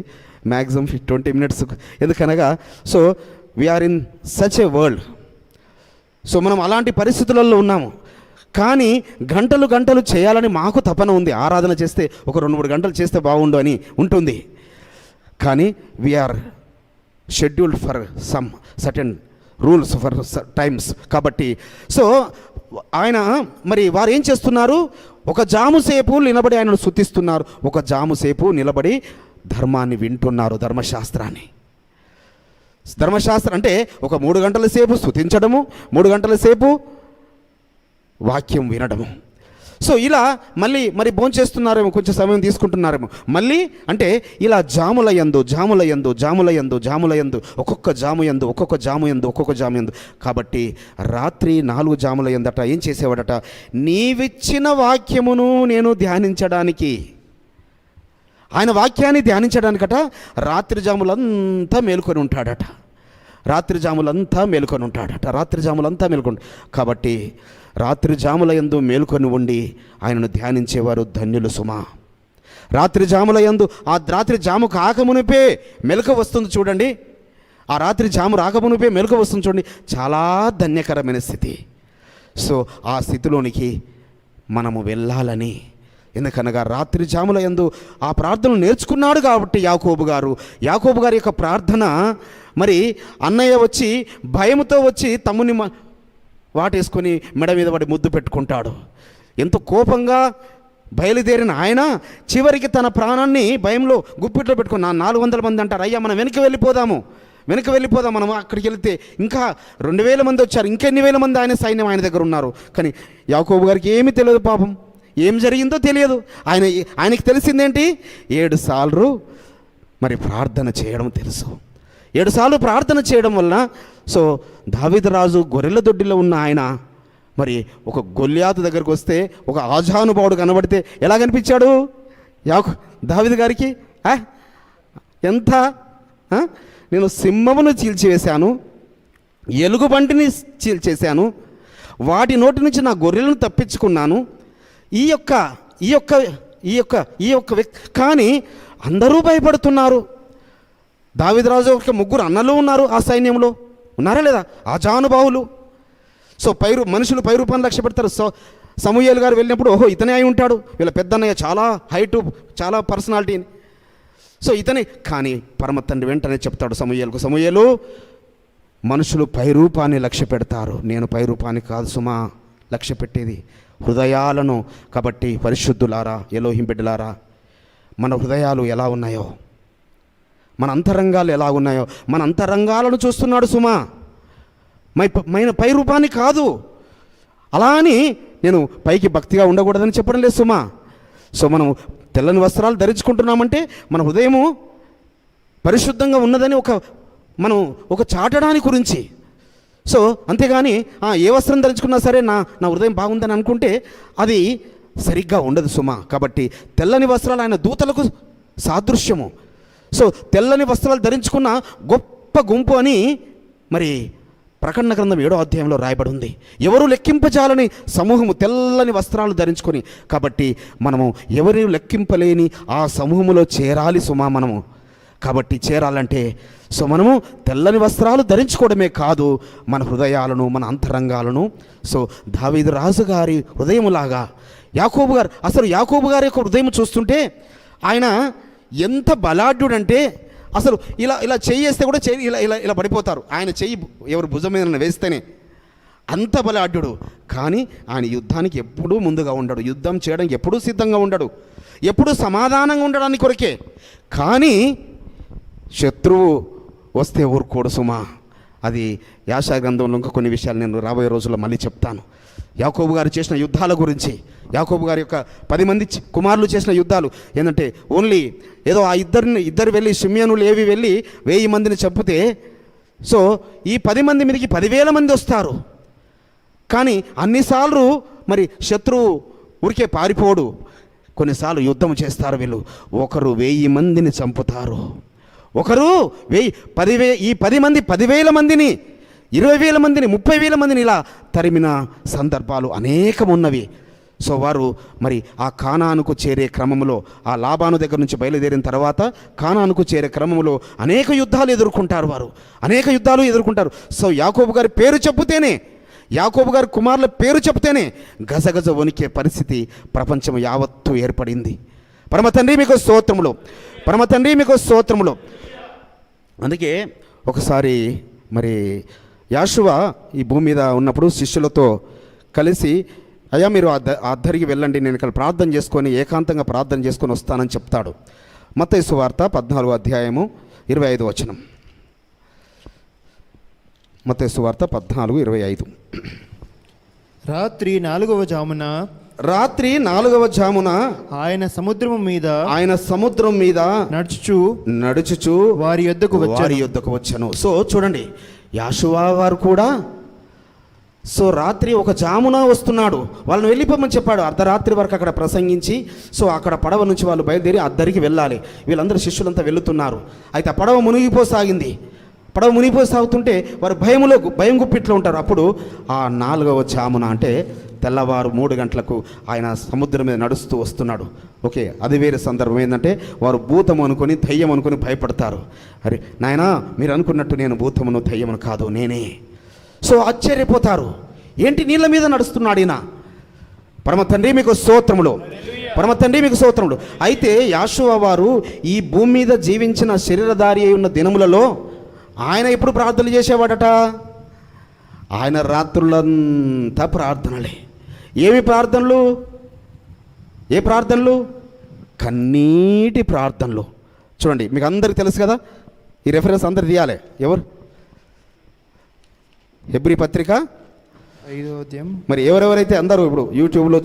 మ్యాక్సిమం 20 minutes. ఎందుకనగా so we are in such a world. So మనం అలాంటి పరిస్థితులలో ఉన్నాము. కానీ గంటలు చేయాలని మాకు తపన ఉంది. ఆరాధన చేస్తే ఒక 2-3 గంటలు చేస్తే బాగుండు అని ఉంటుంది. కానీ we are scheduled for some certain rules for times. కాబట్టి సో ఆయన మరి వారు ఏం చేస్తున్నారు, ఒక జాము సేపు నిలబడి ఆయనను స్తుతిస్తున్నారు, ఒక జాము సేపు నిలబడి ధర్మాన్ని వింటున్నారు. ధర్మశాస్త్రం అంటే ఒక 3 గంటల సేపు స్తుతించడము, 3 గంటల సేపు వాక్యం వినడము. సో ఇలా మరి భోంచేస్తున్నారేమో, కొంచెం సమయం తీసుకుంటున్నారేమో, మళ్ళీ అంటే ఇలా జాముల యందు ఒక్కొక్క జాము యందు. కాబట్టి రాత్రి 4 జాముల యందట ఏం చేసేవాడట, నీవిచ్చిన వాక్యమును నేను ధ్యానించడానికి, ఆయన వాక్యాన్ని ధ్యానించడానికట రాత్రి జాములంతా మేలుకొని ఉంటాడట. కాబట్టి రాత్రి జాముల యందు మేలుకొని ఉండి ఆయనను ధ్యానించేవారు ధన్యులు సుమా. రాత్రి జాముల యందు ఆ రాత్రి జాము కాకమునిపే మెలకువ వస్తుంది చూడండి, ఆ రాత్రి జాము రాకమునిపే మెలకువ వస్తుంది చూడండి, చాలా ధన్యకరమైన స్థితి. సో ఆ స్థితిలోనికి మనము వెళ్ళాలని, ఎందుకనగా రాత్రి జాముల యందు ఆ ప్రార్థనలు నేర్చుకున్నాడు కాబట్టి యాకోబు గారి యొక్క ప్రార్థన, మరి అన్నయ్య వచ్చి భయముతో వచ్చి తమ్ముని వాటేసుకొని మెడ మీద పడి ముద్దు పెట్టుకుంటాడు. ఎంతో కోపంగా బయలుదేరిన ఆయన చివరికి తన ప్రాణాన్ని భయంలో గుప్పిట్లో పెట్టుకుని 400 మంది అంటారు, అయ్యా మనం వెనక్కి వెళ్ళిపోదాం, మనం అక్కడికి వెళితే ఇంకా 2000 మంది వచ్చారు, ఇంకెన్ని వేల మంది ఆయన సైన్యం ఆయన దగ్గర ఉన్నారు. కానీ యాకోబు గారికి ఏమీ తెలియదు, పాపం ఏం జరిగిందో తెలియదు. ఆయనకి తెలిసిందేంటి, 7 సార్లు మరి ప్రార్థన చేయడం తెలుసు. 7 సార్లు ప్రార్థన చేయడం వలన సో దావీదు రాజు గొర్రెల దొడ్డిలో ఉన్న ఆయన మరి ఒక గొల్యాతు దగ్గరకు వస్తే ఒక ఆజానుభావుడు కనబడితే ఎలా కనిపించాడు దావీదు గారికి, ఎంత నేను సింహమును చీల్చివేశాను, ఎలుగుబంటిని చీల్చేశాను, వాటి నోటి నుంచి నా గొర్రెలను తప్పించుకున్నాను, ఈ యొక్క వ్యక్తి. కానీ అందరూ భయపడుతున్నారు. దావీదురాజు యొక్క 3 అన్నలు ఉన్నారు ఆ సైన్యంలో, ఉన్నారా లేదా, ఆజానుభావులు. సో మనుషులు పైరూపాన్ని లక్ష్య పెడతారు. సో సమూయేలు గారు వెళ్ళినప్పుడు ఓహో ఇతనే అయి ఉంటాడు, వీళ్ళ పెద్దన్నయ్య చాలా హైటు, చాలా పర్సనాలిటీ. సో ఇతనే. కానీ పరమ తండ్రి వెంటనే చెప్తాడు సమూయేలు మనుషులు పైరూపాన్ని లక్ష్య పెడతారు, నేను పైరూపాన్ని కాదు సుమా లక్ష్య పెట్టేది హృదయాలను. కాబట్టి పరిశుద్ధులారా, ఎలోహిం బిడ్డలారా, మన హృదయాలు ఎలా ఉన్నాయో, మన అంతరంగాలు ఎలా ఉన్నాయో, మన అంతరంగాలను చూస్తున్నాడు సుమా, పై రూపాన్ని కాదు. అలా అని నేను పైకి భక్తిగా ఉండకూడదని చెప్పడం లేదు సుమా. సో మనం తెల్లని వస్త్రాలు ధరించుకుంటున్నామంటే మన హృదయము పరిశుద్ధంగా ఉన్నదని మనం చాటడానికి గురించి. సో అంతేగాని ఏ వస్త్రం ధరించుకున్నా సరే నా హృదయం బాగుందని అనుకుంటే అది సరిగ్గా ఉండదు సుమా. కాబట్టి తెల్లని వస్త్రాలు ఆయన దూతలకు సాదృశ్యము. సో తెల్లని వస్త్రాలు ధరించుకున్న గొప్ప గుంపు అని మరి ప్రకటన గ్రంథం 7వ అధ్యాయంలో రాయబడి ఉంది. ఎవరు లెక్కింపజాలని సమూహము తెల్లని వస్త్రాలు ధరించుకొని. కాబట్టి మనము ఎవరు లెక్కింపలేని ఆ సమూహములో చేరాలి సుమా మనము. కాబట్టి చేరాలంటే సో మనము తెల్లని వస్త్రాలు ధరించుకోవడమే కాదు, మన హృదయాలను, మన అంతరంగాలను సో దావీదు రాజు గారి హృదయములాగా యాకోబు గారు, అసలు యాకోబు గారి యొక్క హృదయం చూస్తుంటే ఆయన ఎంత బలాఢ్యుడంటే అసలు ఇలా చెయ్యి వేస్తే కూడా చెయ్యి ఇలా పడిపోతారు. ఆయన చెయ్యి ఎవరు భుజం మీద వేస్తేనే అంత బలాఢ్యుడు. కానీ ఆయన యుద్ధానికి ఎప్పుడూ ముందుగా ఉండడు, యుద్ధం చేయడానికి ఎప్పుడూ సిద్ధంగా ఉండడు, ఎప్పుడూ సమాధానంగా ఉండడానికి కొరకే. కానీ శత్రువు వస్తే ఊరుకోడు సుమా. అది యాషా గ్రంథంలో ఇంకా కొన్ని విషయాలు నేను రాబోయే రోజుల్లో మళ్ళీ చెప్తాను. యాకోబు గారు చేసిన యుద్ధాల గురించి, యాకోబు గారి యొక్క 10 మంది కుమారులు చేసిన యుద్ధాలు ఏంటంటే ఓన్లీ ఏదో ఆ ఇద్దరు వెళ్ళి షిమ్యోను లేవి వెళ్ళి 1000 మందిని చంపితే, సో ఈ 10 మంది మీదకి 10,000 మంది వస్తారు. కానీ అన్నిసార్లు మరి శత్రువు ఊరికే పారిపోడు, కొన్నిసార్లు యుద్ధం చేస్తారు వీళ్ళు. ఒకరు 1000 మందిని చంపుతారు, ఒకరు 10 మంది 10,000 మందిని, 20,000 మందిని, 30,000 మందిని ఇలా తరిమిన సందర్భాలు అనేకమున్నవి. సో వారు మరి ఆ కానానుకు చేరే క్రమంలో, ఆ లాబాను దగ్గర నుంచి బయలుదేరిన తర్వాత కానానుకు చేరే క్రమంలో అనేక యుద్ధాలు ఎదుర్కొంటారు, వారు అనేక యుద్ధాలు ఎదుర్కొంటారు. సో యాకోబు గారి పేరు చెబితేనే, యాకోబు గారి కుమారుల పేరు చెబితేనే గజగజ వణికే పరిస్థితి ప్రపంచం యావత్తు ఏర్పడింది. పరమ తండ్రి మీకు స్తోత్రములు, పరమ తండ్రి మీకు స్తోత్రములు. అందుకే ఒకసారి మరి యాషువా ఈ భూమి మీద ఉన్నప్పుడు శిష్యులతో కలిసి, అయ్యా మీరు అద్దరికి వెళ్ళండి, నేను ఇక్కడ ప్రార్థన చేసుకొని ఏకాంతంగా ప్రార్థన చేసుకొని వస్తానని చెప్తాడు. మత్తయి సువార్త 14వ అధ్యాయము 25వ వచనం. మత్తయి సువార్త 14:25. రాత్రి 4వ జామున ఆయన సముద్రం మీద నడుచుచు వారి యొద్దకు వచ్చాను. సో చూడండి, యాషువా వారు కూడా సో రాత్రి ఒక జామున వస్తున్నాడు. వాళ్ళని వెళ్ళిపోమని చెప్పాడు. అర్ధరాత్రి వరకు అక్కడ ప్రసంగించి, సో అక్కడ పడవ నుంచి వాళ్ళు బయలుదేరి అద్దరికి వెళ్ళాలి. వీళ్ళందరూ శిష్యులంతా వెళుతున్నారు. అయితే ఆ పడవ మునిగిపోసాగింది. పడవ మునిగిపోసాగుతుంటే వారు భయం గుప్పిట్లో ఉంటారు. అప్పుడు ఆ 4వ జామున అంటే తెల్లవారు 3 గంటలకు ఆయన సముద్రం మీద నడుస్తూ వస్తున్నాడు. ఓకే, అది వేరే సందర్భం. ఏంటంటే వారు భూతము అనుకొని దయ్యం అనుకొని భయపడతారు. అరే నాయనా, మీరు అనుకున్నట్టు నేను భూతమును దయ్యమును కాదు, నేనే. సో ఆశ్చర్యపోతారు, ఏంటి నీళ్ళ మీద నడుస్తున్నాడు ఈయన. పరమ తండ్రి మీకు స్తోత్రములు, పరమ తండ్రి మీకు స్తోత్రములు. అయితే యాషువా వారు ఈ భూమి మీద జీవించిన శరీరధారి అయి ఉన్న దినములలో ఆయన ఎప్పుడు ప్రార్థనలు చేసేవాడట? ఆయన రాత్రులంతా ప్రార్థనలే. ఏమి ప్రార్థనలు? ఏ ప్రార్థనలు? కన్నీటి ప్రార్థనలు. చూడండి, మీకు అందరికీ తెలుసు కదా, ఈ రెఫరెన్స్ అందరు తీయాలి. ఎవరు? హెబ్రీ పత్రిక 5వ అధ్యాయం. మరి ఎవరెవరైతే అందరూ ఇప్పుడు యూట్యూబ్లో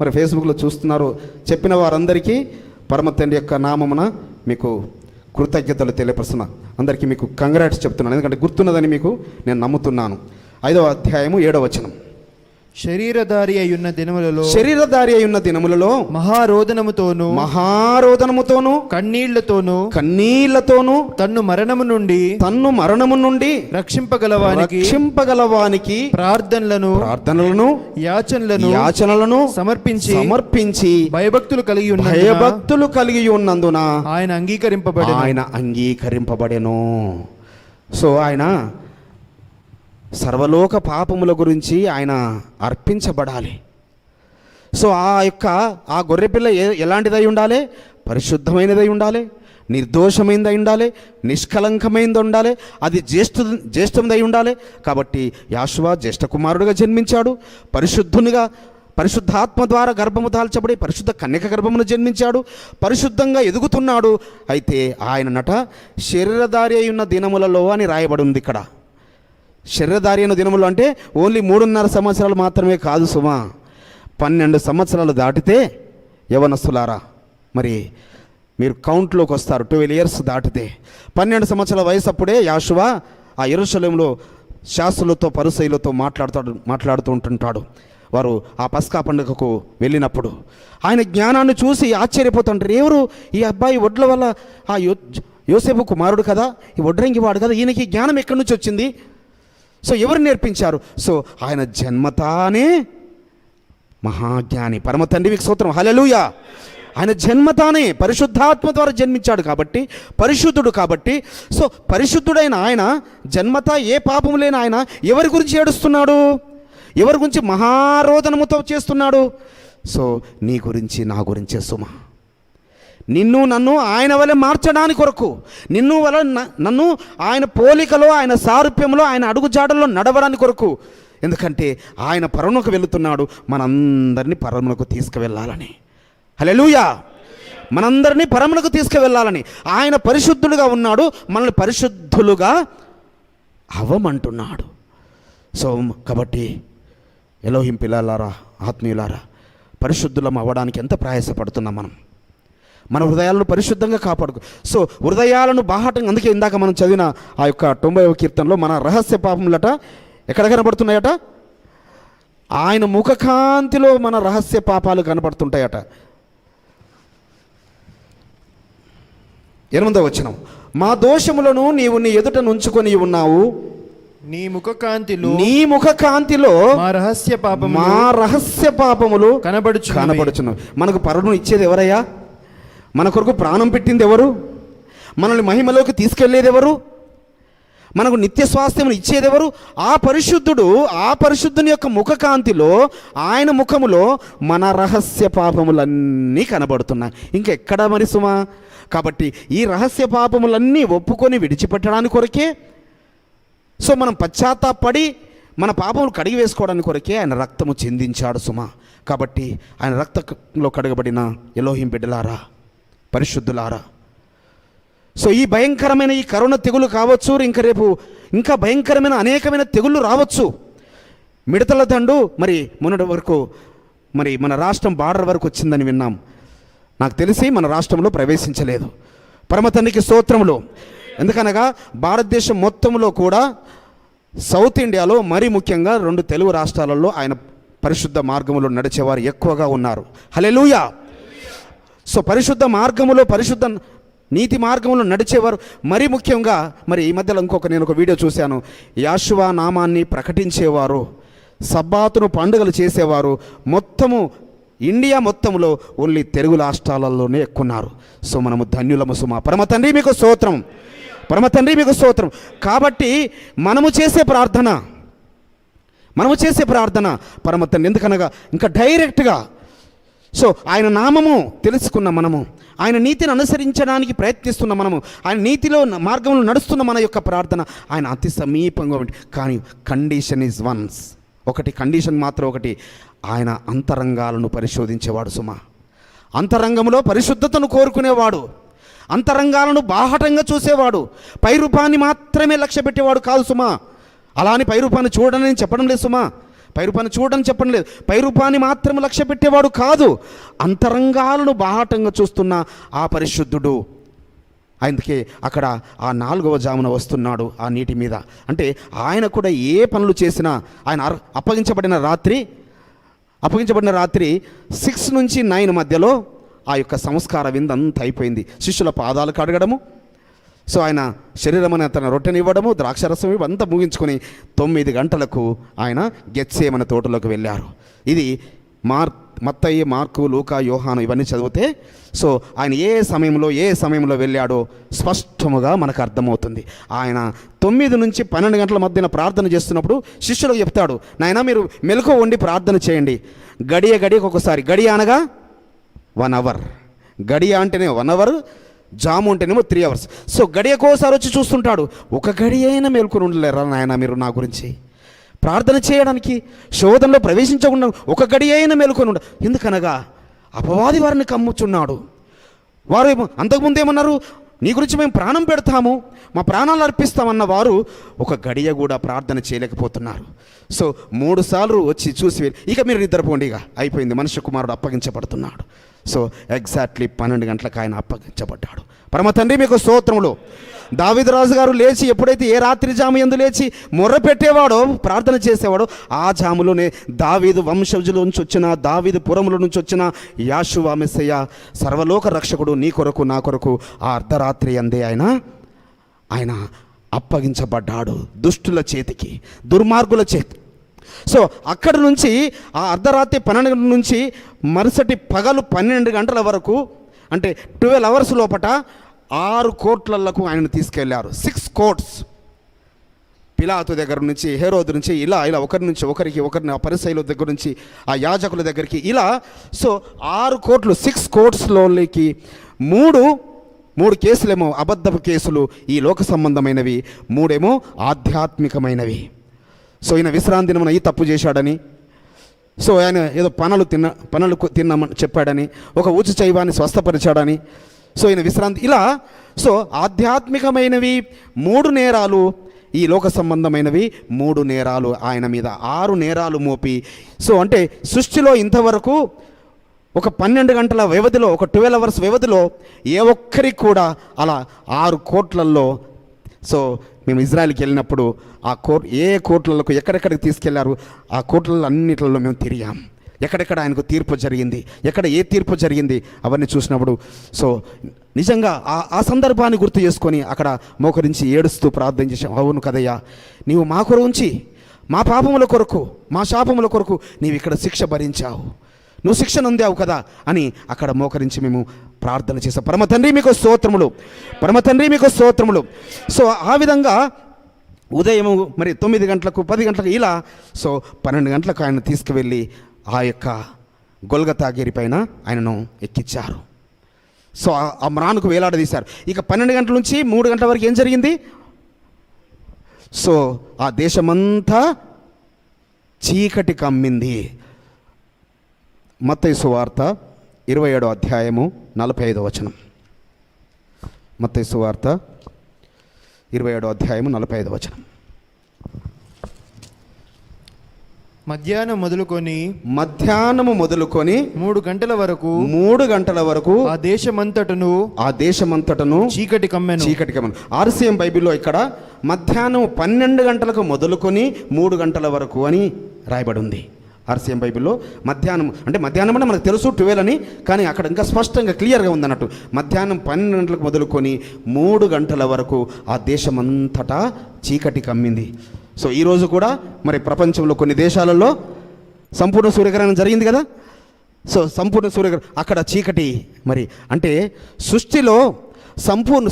మరి ఫేస్బుక్లో చూస్తున్నారో చెప్పిన వారందరికీ పరమ తండ్రి యొక్క నామమున మీకు కృతజ్ఞతలు తెలియపరుస్తున్నా. అందరికీ మీకు కంగ్రాట్స్ చెప్తున్నాను, ఎందుకంటే గుర్తున్నదని మీకు నేను నమ్ముతున్నాను. 5వ అధ్యాయము 7వ వచనం. శరీరధారి అయ్యున్న దినములలో మహారోదనముతోను కన్నీళ్లతోను తన్ను మరణము నుండి రక్షింపగలవానికి ప్రార్థనలను యాచనలను సమర్పించి భయభక్తులు కలిగి ఉన్నందున ఆయన అంగీకరింపబడెను. సో ఆయన సర్వలోక పాపముల గురించి ఆయన అర్పించబడాలి. సో ఆ గొర్రెపిల్ల ఎలాంటిదై ఉండాలి? పరిశుద్ధమైనదై ఉండాలి, నిర్దోషమైనదై ఉండాలి, నిష్కలంకమైనది ఉండాలి, అది జ్యేష్ఠమైనదై ఉండాలి. కాబట్టి యాషువా జ్యేష్ఠ కుమారుడిగా జన్మించాడు, పరిశుద్ధాత్మ ద్వారా గర్భము దాల్చబడి పరిశుద్ధ కన్యక గర్భమును జన్మించాడు, పరిశుద్ధంగా ఎదుగుతున్నాడు. అయితే ఆయన శరీరధారి అయి ఉన్న దినములలో అని రాయబడి ఉంది ఇక్కడ. శరీరధారి అయిన దినములు అంటే ఓన్లీ 3.5 సంవత్సరాలు మాత్రమే కాదు సుమా, 12 సంవత్సరాలు దాటితే యవనస్తులారా మరి మీరు కౌంట్లోకి వస్తారు. 12 ఇయర్స్ దాటితే 12 సంవత్సరాల వయసు అప్పుడే యాషువా ఆ యెరూషలేములో శాస్త్రులతో పరిసయ్యులతో మాట్లాడుతూ ఉంటుంటాడు. వారు ఆ పస్కా పండుగకు వెళ్ళినప్పుడు ఆయన జ్ఞానాన్ని చూసి ఆశ్చర్యపోతుంటారు. ఎవరు ఈ అబ్బాయి? వడ్ల వల్ల ఆ యోసేపు కుమారుడు కదా, ఈ వడ్రంగి వాడు కదా, ఈయనకి జ్ఞానం ఎక్కడి నుంచి వచ్చింది? సో ఎవరు నేర్పించారు? సో ఆయన జన్మతానే మహాజ్ఞాని. పరమ తండ్రికి స్తోత్రం, హల్లెలూయా. ఆయన జన్మతానే పరిశుద్ధాత్మ ద్వారా జన్మించాడు కాబట్టి, పరిశుద్ధుడు కాబట్టి. సో పరిశుద్ధుడైన ఆయన జన్మత ఏ పాపము లేని ఆయన ఎవరి గురించి ఏడుస్తున్నాడు? ఎవరి గురించి మహారోదనముతో చేస్తున్నాడు? సో నీ గురించి, నా గురించే సుమ. నిన్ను నన్ను ఆయన వలె మార్చడానికి కొరకు, నన్ను ఆయన పోలికలో, ఆయన సారూప్యంలో, ఆయన అడుగుజాడల్లో నడవడానికి కొరకు ఎందుకంటే ఆయన పరమునకు వెళుతున్నాడు, మనందరినీ పరమునకు తీసుకువెళ్ళాలని. హల్లెలూయా! మనందరినీ పరమునకు తీసుకువెళ్ళాలని. ఆయన పరిశుద్ధులుగా ఉన్నాడు, మనల్ని పరిశుద్ధులుగా అవ్వమంటున్నాడు. సో కాబట్టి ఎలోహిం పిల్లలారా, ఆత్మీయులారా, పరిశుద్ధులం అవ్వడానికి ఎంత ప్రయాసపడుతున్నాం మనం. మన హృదయాలను పరిశుద్ధంగా కాపాడుకో. సో హృదయాలను బాహటంగా, అందుకే ఇందాక మనం చదివిన ఆ యొక్క 90వ కీర్తనలో మన రహస్య పాపములట ఎక్కడ కనబడుతున్నాయట? ఆయన ముఖకాంతిలో మన రహస్య పాపాలు కనబడుతుంటాయట. 8వ వచనం, మా దోషములను నీవు నీ ఎదుట నుంచుకొని ఉన్నావు, నీ ముఖకాంతిలో మా రహస్య పాపములు కనబడుచున్నవి. మనకు పరమును ఇచ్చేది ఎవరయ్యా? మన కొరకు ప్రాణం పెట్టింది ఎవరు? మనల్ని మహిమలోకి తీసుకెళ్లేది ఎవరు? మనకు నిత్య స్వాస్థ్యమును ఇచ్చేది ఎవరు? ఆ పరిశుద్ధుడు. ఆ పరిశుద్ధుని యొక్క ముఖకాంతిలో, ఆయన ముఖములో మన రహస్య పాపములన్నీ కనబడుతున్నాయి. ఇంకెక్కడ మరి సుమా? కాబట్టి ఈ రహస్య పాపములన్నీ ఒప్పుకొని విడిచిపెట్టడానికి కొరకే, సో మనం పశ్చాత్తాపడి మన పాపములు కడిగి వేసుకోవడానికి కొరకే ఆయన రక్తము చిందించాడు సుమా. కాబట్టి ఆయన రక్తంలో కడగబడిన ఎలోహిం బిడ్డలారా, పరిశుద్ధులారా, సో ఈ భయంకరమైన ఈ కరోనా తెగులు కావచ్చు, ఇంకా రేపు ఇంకా భయంకరమైన అనేకమైన తెగుళ్ళు రావచ్చు. మిడతల దండు మరి మొన్నటి వరకు మరి మన రాష్ట్రం బార్డర్ వరకు వచ్చిందని విన్నాం. నాకు తెలిసి మన రాష్ట్రంలో ప్రవేశించలేదు. పరమ తండ్రికి స్తోత్రములు. ఎందుకనగా భారతదేశం మొత్తంలో కూడా సౌత్ ఇండియాలో మరీ ముఖ్యంగా 2 తెలుగు రాష్ట్రాలలో ఆయన పరిశుద్ధ మార్గములో నడిచేవారు ఎక్కువగా ఉన్నారు. హల్లెలూయా! సో పరిశుద్ధ మార్గములో, పరిశుద్ధ నీతి మార్గంలో నడిచేవారు మరీ ముఖ్యంగా. మరి ఈ మధ్యలో నేను ఒక వీడియో చూశాను. యాషువా నామాన్ని ప్రకటించేవారు, సబ్బాతును పండుగలు చేసేవారు మొత్తము ఇండియా మొత్తంలో ఓన్లీ తెలుగు రాష్ట్రాలలోనే ఎక్కున్నారు. సో మనము ధన్యులము సుమా. పరమ తండ్రి మీకు స్తోత్రం, పరమ తండ్రి మీకు స్తోత్రం. కాబట్టి మనము చేసే ప్రార్థన పరమ తండ్రి, ఎందుకనగా ఇంకా డైరెక్ట్గా సో ఆయన నామము తెలుసుకున్న మనము, ఆయన నీతిని అనుసరించడానికి ప్రయత్నిస్తున్న మనము, ఆయన నీతిలో మార్గంలో నడుస్తున్న మన యొక్క ప్రార్థన ఆయన అతి సమీపంగా ఉంది. కానీ కండిషన్ ఈజ్ వన్స్, ఒకటి కండిషన్ మాత్రం ఒకటి, ఆయన అంతరంగాలను పరిశోధించేవాడు సుమా. అంతరంగంలో పరిశుద్ధతను కోరుకునేవాడు, అంతరంగాలను బాహటంగా చూసేవాడు, పై రూపాన్ని మాత్రమే లక్ష్య పెట్టేవాడు కాదు సుమా. అలా అని పై రూపాన్ని చూడని చెప్పడం లేదు సుమా, పై రూపాన్ని చూడని చెప్పడం లేదు. పై రూపాన్ని మాత్రం లక్ష్య పెట్టేవాడు కాదు, అంతరంగాలను బాహటంగా చూస్తున్న ఆ పరిశుద్ధుడు. అందుకే అక్కడ ఆ 4వ జామున వస్తున్నాడు ఆ నీటి మీద. అంటే ఆయన కూడా ఏ పనులు చేసినా, ఆయన అప్పగించబడిన రాత్రి 6 నుంచి 9 మధ్యలో ఆ యొక్క సంస్కార విందంతా అయిపోయింది. శిష్యుల పాదాలు కడగడము, సో ఆయన శరీరమని తన రొట్టెనివ్వడము, ద్రాక్షరసం ఇవంతా ముగించుకొని 9 గంటలకు ఆయన గెత్సేమనే తోటలోకి వెళ్ళారు. ఇది మత్తయి, మార్కు, లూకా, యోహాను ఇవన్నీ చదివితే సో ఆయన ఏ సమయంలో వెళ్ళాడో స్పష్టముగా మనకు అర్థమవుతుంది. ఆయన 9 నుంచి 12 గంటల మధ్యన ప్రార్థన చేస్తున్నప్పుడు శిష్యులకు చెప్తాడు, నాయనా మీరు మెలకువ ఉండి ప్రార్థన చేయండి. గడియకు ఒకసారి, గడియ అనగా 1 అవర్, గడియ అంటేనే 1 అవర్, జాము అంటేనేమో 3 అవర్స్. సో గడియకోసారి వచ్చి చూస్తుంటాడు. ఒక గడి అయినా మేల్కొని ఉండలేరా నాయన మీరు నా గురించి ప్రార్థన చేయడానికి, శోధనలో ప్రవేశించకుండా ఒక గడి అయినా మేలుకొని ఉండ. ఎందుకనగా అపవాది వారిని కమ్ముచున్నాడు. వారు అంతకుముందు ఏమన్నారు, నీ గురించి మేము ప్రాణం పెడతాము, మా ప్రాణాలు అర్పిస్తామన్న వారు ఒక గడియ కూడా ప్రార్థన చేయలేకపోతున్నారు. సో 3 సార్లు వచ్చి చూసి ఇక మీరు నిద్రపోండి, ఇక అయిపోయింది, మనుష్య కుమారుడు అప్పగించబడుతున్నాడు. సో ఎగ్జాక్ట్లీ 12 గంటలకు ఆయన అప్పగించబడ్డాడు. పరమ తండ్రి మీకు స్తోత్రములు. దావీదు రాజు గారు లేచి ఎప్పుడైతే ఏ రాత్రి జాము యందు లేచి మొర్ర పెట్టేవాడో, ప్రార్థన చేసేవాడో, ఆ జాములోనే దావీదు వంశజుల నుంచి వచ్చిన, దావీదు పురముల నుంచి వచ్చిన యాషువా మెస్సయ్య సర్వలోక రక్షకుడు నీ కొరకు నా కొరకు ఆ అర్ధరాత్రి అందే ఆయన అప్పగించబడ్డాడు దుష్టుల చేతికి, దుర్మార్గుల చేతి. సో అక్కడి నుంచి ఆ అర్ధరాత్రి 12 గంటల నుంచి మరుసటి పగలు 12 గంటల వరకు, అంటే 12 అవర్స్ లోపట 6 కోట్లకు ఆయనను తీసుకెళ్లారు. 6 కోర్ట్స్, పిలాతు దగ్గర నుంచి, హెరోదు నుంచి, ఇలా ఒకరి నుంచి ఒకరిని ఆ పరిసయ్యుల దగ్గర నుంచి ఆ యాజకుల దగ్గరికి, ఇలా. సో 6 కోర్టులు, 6 కోర్ట్స్లోకి 3 కేసులేమో అబద్ధపు కేసులు, ఈ లోక సంబంధమైనవి, 3 ఏమో ఆధ్యాత్మికమైనవి. సో ఈయన విశ్రాంతి దినమున ఈ తప్పు చేశాడని, సో ఆయన ఏదో పనులు తిన్నామని చెప్పాడని, ఒక ఊచ చైవాన్ని స్వస్థపరిచాడని, సో ఈయన విశ్రాంతి ఇలా. సో ఆధ్యాత్మికమైనవి 3 నేరాలు, ఈ లోక సంబంధమైనవి 3 నేరాలు ఆయన మీద, 6 నేరాలు మోపి, సో అంటే సృష్టిలో ఇంతవరకు ఒక 12 గంటల వ్యవధిలో, ఒక 12 అవర్స్ వ్యవధిలో ఏ ఒక్కరికి కూడా అలా 6 కోట్లల్లో, సో మేము ఇజ్రాయెల్కి వెళ్ళినప్పుడు ఆ ఏ కోట్లకు ఎక్కడెక్కడికి తీసుకెళ్లారు, ఆ కోట్లలో అన్నిటిలో మేము తిరిగాం. ఎక్కడెక్కడ ఆయనకు తీర్పు జరిగింది, ఎక్కడ ఏ తీర్పు జరిగింది అవన్నీ చూసినప్పుడు, సో నిజంగా ఆ సందర్భాన్ని గుర్తు చేసుకొని అక్కడ మోకరించి ఏడుస్తూ ప్రార్థన చేశాం. అవును కదయ్యా, నీవు మా కొరకు, మా పాపముల కొరకు, మా శాపముల కొరకు నీవు ఇక్కడ శిక్ష భరించావు, నువ్వు శిక్ష నొందావు కదా అని అక్కడ మోకరించి మేము ప్రార్థన చేసాం. పరమ తండ్రి మీకు స్తోత్రములు, పరమ తండ్రి మీకు స్తోత్రములు. సో ఆ విధంగా ఉదయం మరి 9 గంటలకు 10 గంటలకు ఇలా, సో 12 గంటలకు ఆయన తీసుకువెళ్ళి ఆ యొక్క గొల్గతా గిరి పైన ఆయనను ఎక్కించారు. సో ఆ మ్రానుకు వేలాడదీశారు. ఇక 12 గంటల నుంచి 3 గంటల వరకు ఏం జరిగింది? సో ఆ దేశమంతా చీకటి కమ్మింది. మత్తయి సువార్త 27వ అధ్యాయము 45వ వచనం. మత్తయి సువార్త 27వ అధ్యాయము 45వ వచనం. మధ్యాహ్నము మొదలుకొని 3 గంటల వరకు ఆ దేశమంతటను చీకటి కమ్మెను. ఆర్సీఎం బైబిల్లో ఇక్కడ మధ్యాహ్నం 12 గంటలకు మొదలుకొని 3 గంటల వరకు అని రాయబడి ఉంది. ఆర్సీఎం బైబిల్లో మధ్యాహ్నం అంటే మనకు తెలుసు 12 అని, కానీ అక్కడ ఇంకా స్పష్టంగా క్లియర్గా ఉందన్నట్టు. మధ్యాహ్నం 12 గంటలకు మొదలుకొని 3 గంటల వరకు ఆ దేశమంతటా చీకటి కమ్మింది. సో ఈరోజు కూడా మరి ప్రపంచంలో కొన్ని దేశాలలో సంపూర్ణ సూర్యగ్రహణం జరిగింది కదా. సో సంపూర్ణ సూర్యగ్రహణం అక్కడ చీకటి, మరి అంటే సృష్టిలో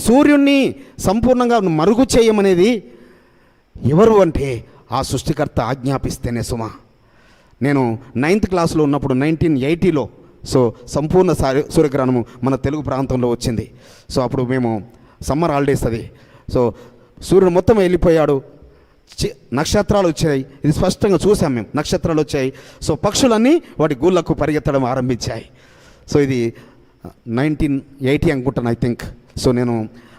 సూర్యుణ్ణి సంపూర్ణంగా మరుగు చేయమనేది ఎవరు అంటే ఆ సృష్టికర్త ఆజ్ఞాపిస్తేనే సుమా. నేను 9th క్లాస్లో ఉన్నప్పుడు 1980లో సో సంపూర్ణ సూర్యగ్రహణము మన తెలుగు ప్రాంతంలో వచ్చింది. సో అప్పుడు మేము సమ్మర్ హాలిడేస్ అది. సో సూర్యుడు మొత్తం వెళ్ళిపోయాడు, నక్షత్రాలు వచ్చాయి, ఇది స్పష్టంగా చూసాం మేము. నక్షత్రాలు వచ్చాయి, సో పక్షులన్నీ వాటి గూళ్ళకు పరిగెత్తడం ఆరంభించాయి. సో ఇది 1980 అనుకుంటాను, ఐ థింక్. సో నేను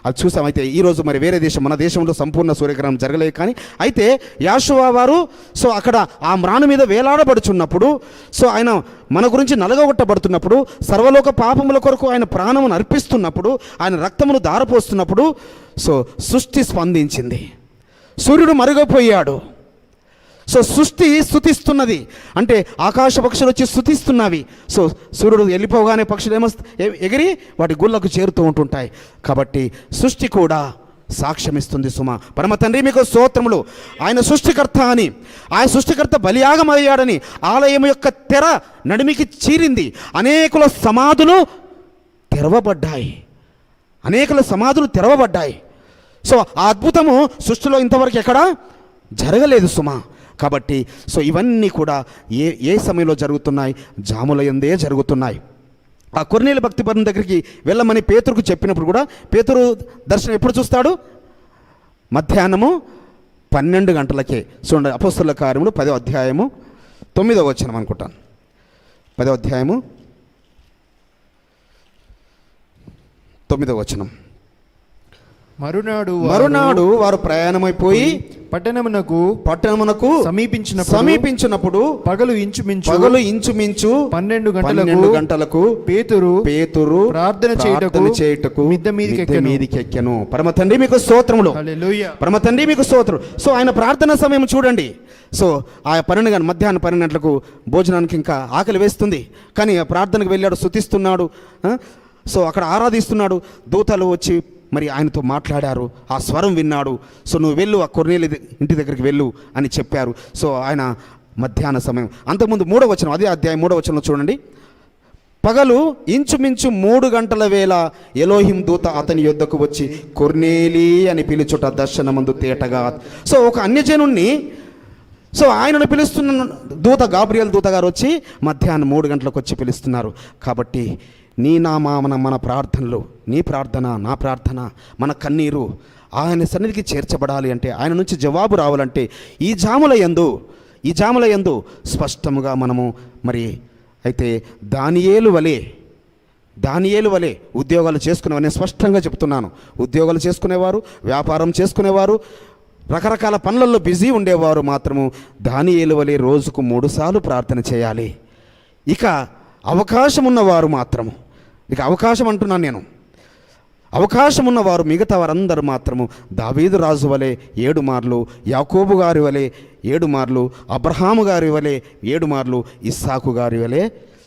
అది చూసాం. అయితే ఈరోజు మరి వేరే దేశం, మన దేశంలో సంపూర్ణ సూర్యగ్రహణం జరగలేదు. కానీ అయితే యాషువా వారు సో అక్కడ ఆ మ్రాను మీద వేలాడబడుచున్నప్పుడు, సో ఆయన మన గురించి నలగొట్టబడుతున్నప్పుడు, సర్వలోక పాపముల కొరకు ఆయన ప్రాణమును అర్పిస్తున్నప్పుడు, ఆయన రక్తమును ధారపోస్తున్నప్పుడు, సో సృష్టి స్పందించింది. సూర్యుడు మరుగపోయాడు. సో సృష్టి స్తుతిస్తున్నది, అంటే ఆకాశ పక్షులు వచ్చి స్తుతిస్తున్నవి. సో సూర్యుడు వెళ్ళిపోగానే పక్షులు ఎగిరి వాటి గుళ్ళకు చేరుతూ ఉంటుంటాయి. కాబట్టి సృష్టి కూడా సాక్ష్యమిస్తుంది సుమా. పరమ తండ్రి మీకు స్తోత్రములు. ఆయన సృష్టికర్త అని, ఆయన సృష్టికర్త బలియాగమయ్యాడని ఆలయం యొక్క తెర నడిమికి చీరింది. అనేకుల సమాధులు తెరవబడ్డాయి. సో ఆ అద్భుతము సృష్టిలో ఇంతవరకు ఎక్కడా జరగలేదు సుమా. కాబట్టి సో ఇవన్నీ కూడా ఏ సమయంలో జరుగుతున్నాయి? జాముల యందే జరుగుతున్నాయి. ఆ కొర్నేలు భక్తిపరుని దగ్గరికి వెళ్ళమని పేతురుకు చెప్పినప్పుడు కూడా పేతురు దర్శనం ఎప్పుడు చూస్తాడు? మధ్యాహ్నము 12 గంటలకే. చూడండి, అపోస్తలుల కార్యములు 10వ అధ్యాయము 9వ వచనం అనుకుంటాను. 10వ అధ్యాయము 9వ వచనం. మరునాడు వారు ప్రయాణమైపోయి పట్టణమునకు సమీపించినప్పుడు పగలు ఇంచుమించు 12 గంటలకు పేతురు ప్రార్థన చేయుటకు మిద్దె మీదికి ఎక్కెను. పరమ తండ్రి మీకు స్తోత్రములు, పరమ తండ్రి మీకు స్తోత్రం. సో ఆయన ప్రార్థన సమయం చూడండి. సో ఆ మధ్యాహ్నం 12 గంటలకు భోజనానికి ఇంకా ఆకలి వేస్తుంది, కానీ ఆ ప్రార్థనకు వెళ్ళాడు, స్తుతిస్తున్నాడు. సో అక్కడ ఆరాధిస్తున్నాడు. దూతలు వచ్చి మరి ఆయనతో మాట్లాడారు, ఆ స్వరం విన్నాడు. సో నువ్వు వెళ్ళు, ఆ కొర్నేలు ఇంటి దగ్గరికి వెళ్ళు అని చెప్పారు. సో ఆయన మధ్యాహ్న సమయం, అంతకుముందు 3వ వచనం, అదే అధ్యాయం 3వ వచనంలో చూడండి. పగలు ఇంచుమించు 3 గంటల వేళ ఎలోహిం దూత అతని యొద్దకు వచ్చి కొర్నేలి అని పిలుచుట దర్శనమందు తేటగా. సో ఒక అన్యజనుణ్ణి సో ఆయనను పిలుస్తున్న దూత గాబ్రియల్ దూత గారు వచ్చి మధ్యాహ్నం 3 గంటలకు వచ్చి పిలుస్తున్నారు. కాబట్టి నీ నామాన మన ప్రార్థనలు, నీ ప్రార్థన, నా ప్రార్థన, మన కన్నీరు ఆయన సన్నిధికి చేర్చబడాలి అంటే, ఆయన నుంచి జవాబు రావాలంటే ఈ జాముల యందు స్పష్టముగా మనము మరి అయితే దానియేలు వలె ఉద్యోగాలు చేసుకునేవారు. నేను స్పష్టంగా చెప్తున్నాను, ఉద్యోగాలు చేసుకునేవారు, వ్యాపారం చేసుకునేవారు, రకరకాల పనులలో బిజీ ఉండేవారు మాత్రము దానియేలు వలె రోజుకు 3 సార్లు ప్రార్థన చేయాలి. ఇక అవకాశం ఉన్నవారు మాత్రము, ఇక అవకాశం అంటున్నాను నేను, అవకాశం ఉన్నవారు మిగతా వారందరూ మాత్రము దావీదు రాజు వలె 7 మార్లు, యాకోబు గారి వలె 7 మార్లు, అబ్రహాము గారి వలె 7 మార్లు, ఇస్సాకు గారి వలె.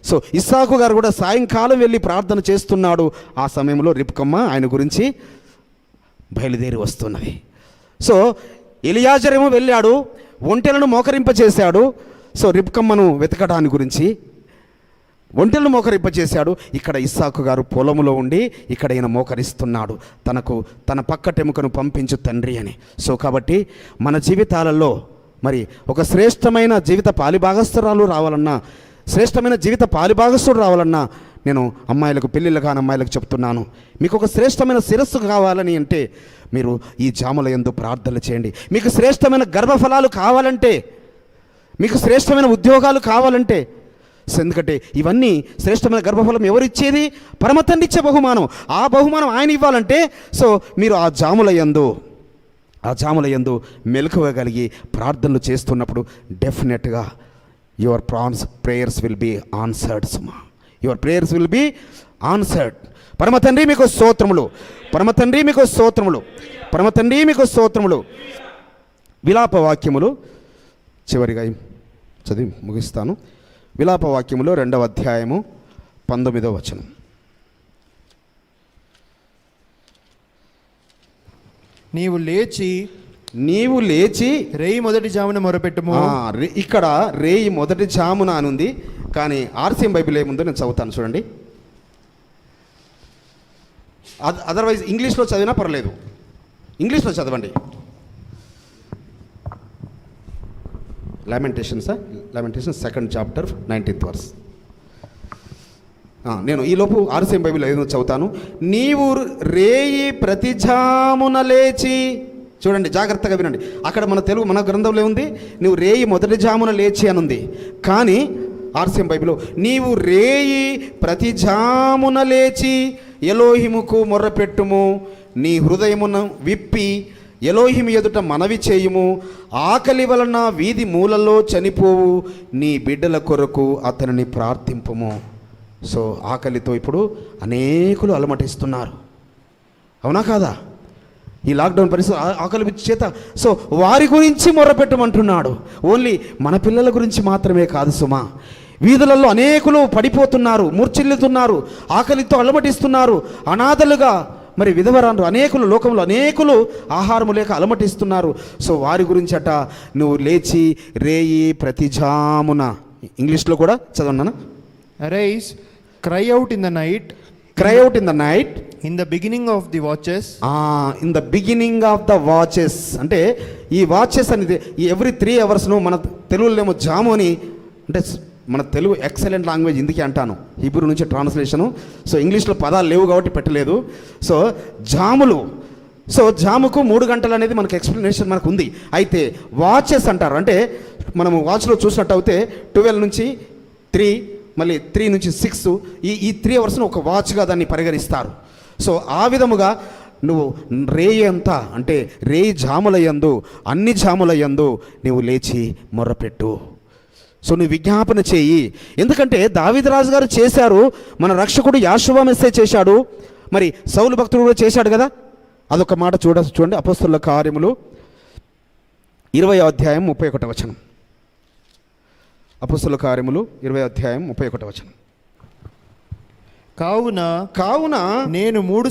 సో ఇస్సాకు గారు కూడా సాయంకాలం వెళ్ళి ప్రార్థన చేస్తున్నాడు. ఆ సమయంలో రిబ్కమ్మ ఆయన గురించి బయలుదేరి వస్తున్నది. సో ఎలియాజరేమో వెళ్ళాడు, ఒంటెలను మోకరింపచేశాడు. సో రిబ్కమ్మను వెతకడానికి గురించి ఒంటెలను మోకరింపచేశాడు. ఇక్కడ ఇస్సాకు గారు పొలములో ఉండి ఇక్కడ ఈయన మోకరిస్తున్నాడు, తన పక్కటెముకను పంపించు తండ్రి అని. సో కాబట్టి మన జీవితాలలో మరి ఒక శ్రేష్టమైన జీవిత పాలిభాగస్తురాలు రావాలన్నా, శ్రేష్టమైన జీవిత పాలిభాగస్తుడు రావాలన్నా, నేను అమ్మాయిలకు, పెళ్ళిళ్ళు కాని అమ్మాయిలకు చెప్తున్నాను, మీకు ఒక శ్రేష్టమైన శిరస్సు కావాలని అంటే మీరు ఈ జాముల యందు ప్రార్థనలు చేయండి. మీకు శ్రేష్టమైన గర్భఫలాలు కావాలంటే, మీకు శ్రేష్టమైన ఉద్యోగాలు కావాలంటే, ఎందుకంటే ఇవన్నీ శ్రేష్టమైన గర్భఫలం ఎవరిచ్చేది? పరమ తండ్రి ఇచ్చే బహుమానం. ఆ బహుమానం ఆయన ఇవ్వాలంటే సో మీరు ఆ జాముల యందు మెలకువగలిగి ప్రార్థనలు చేస్తున్నప్పుడు డెఫినెట్గా your prayers will be answered సుమా. Your prayers will be answered. పరమ తండ్రి మీకు స్తోత్రములు, పరమ తండ్రి మీకు స్తోత్రములు, పరమ తండ్రి మీకు స్తోత్రములు. విలాప వాక్యములు చివరిగా చదివి ముగిస్తాను. విలాప వాక్యములు 2వ అధ్యాయము 19వ వచనం. నీవు లేచి రేయి మొదటి జామున మొరపెట్టుము. ఇక్కడ రేయి మొదటి జామున అని ఉంది, కానీ ఆర్సీఎం బైబిల్ ఏముందో నేను చదువుతాను చూడండి. అదర్వైజ్ ఇంగ్లీష్లో చదివినా పర్లేదు, ఇంగ్లీష్లో చదవండి. Lamentations 2nd chapter 19th verse. నేను ఈలోపు ఆర్సీఎం బైబిల్ ఏదో చదువుతాను. నీవు రేయి ప్రతి జామున లేచి, చూడండి జాగ్రత్తగా వినండి. అక్కడ మన గ్రంథంలో ఉంది నువ్వు రేయి మొదటి జామున లేచి అని ఉంది, కానీ ఆర్సీఎం బైబిల్లో నీవు రేయి ప్రతి జామున లేచి ఎలోహిముకు మొర్రపెట్టుము, నీ హృదయమును విప్పి ఎలోహిము ఎదుట మనవి చేయుము, ఆకలి వలన వీధి మూలలో చనిపోవు నీ బిడ్డల కొరకు అతనిని ప్రార్థింపుము. సో ఆకలితో ఇప్పుడు అనేకులు అలమటిస్తున్నారు, అవునా కాదా? ఈ లాక్డౌన్ పరిస్థితి ఆకలి చేత సో వారి గురించి మొర్రపెట్టమంటున్నాడు. ఓన్లీ మన పిల్లల గురించి మాత్రమే కాదు సుమా. వీధులలో అనేకులు పడిపోతున్నారు, మూర్ఛిల్లుతున్నారు, ఆకలితో అలమటిస్తున్నారు, అనాథలుగా మరి విధవరాలు అనేకులు, లోకంలో అనేకులు ఆహారము లేక అలమటిస్తున్నారు. సో వారి గురించి అట నువ్వు లేచి రేయి ప్రతి జామున, ఇంగ్లీష్లో కూడా చదవన్నా, arise cry out in the night, in the beginning of the watches. అంటే ఈ వాచెస్ అనేది ఈ ఎవ్రీ 3 అవర్స్ను మన తెలుగులో జాము అని, అంటే మన తెలుగు ఎక్సలెంట్ లాంగ్వేజ్ ఇందుకే అంటాను, హిబ్రూ నుంచి ట్రాన్స్లేషను. సో ఇంగ్లీష్లో పదాలు లేవు కాబట్టి పెట్టలేదు. సో జాములు, సో జాముకు 3 గంటలు అనేది మనకు ఎక్స్ప్లెనేషన్ మనకు ఉంది. అయితే వాచెస్ అంటారు, అంటే మనము వాచ్లో చూసినట్టు అయితే 12 నుంచి 3, మళ్ళీ 3 నుంచి 6, ఈ 3 అవర్స్ను ఒక వాచ్గా దాన్ని పరిగణిస్తారు. సో ఆ విధముగా నువ్వు రేయి అంతా, అంటే రేయి జాములయందు, అన్ని జాములయందు నువ్వు లేచి మొర్రపెట్టు. సో నువ్వు విజ్ఞాపన చేయి. ఎందుకంటే దావీదు రాజు గారు చేశారు, మన రక్షకుడు యాషువా మెస్సే చేశాడు, మరి సౌలు భక్తుడు కూడా చేశాడు కదా. అదొక మాట చూడండి, అపోస్తలుల కార్యములు 20వ అధ్యాయం 31వ వచనం. అపోస్తలుల కార్యములు 20వ అధ్యాయం 31వ వచనం. కావున నేను 3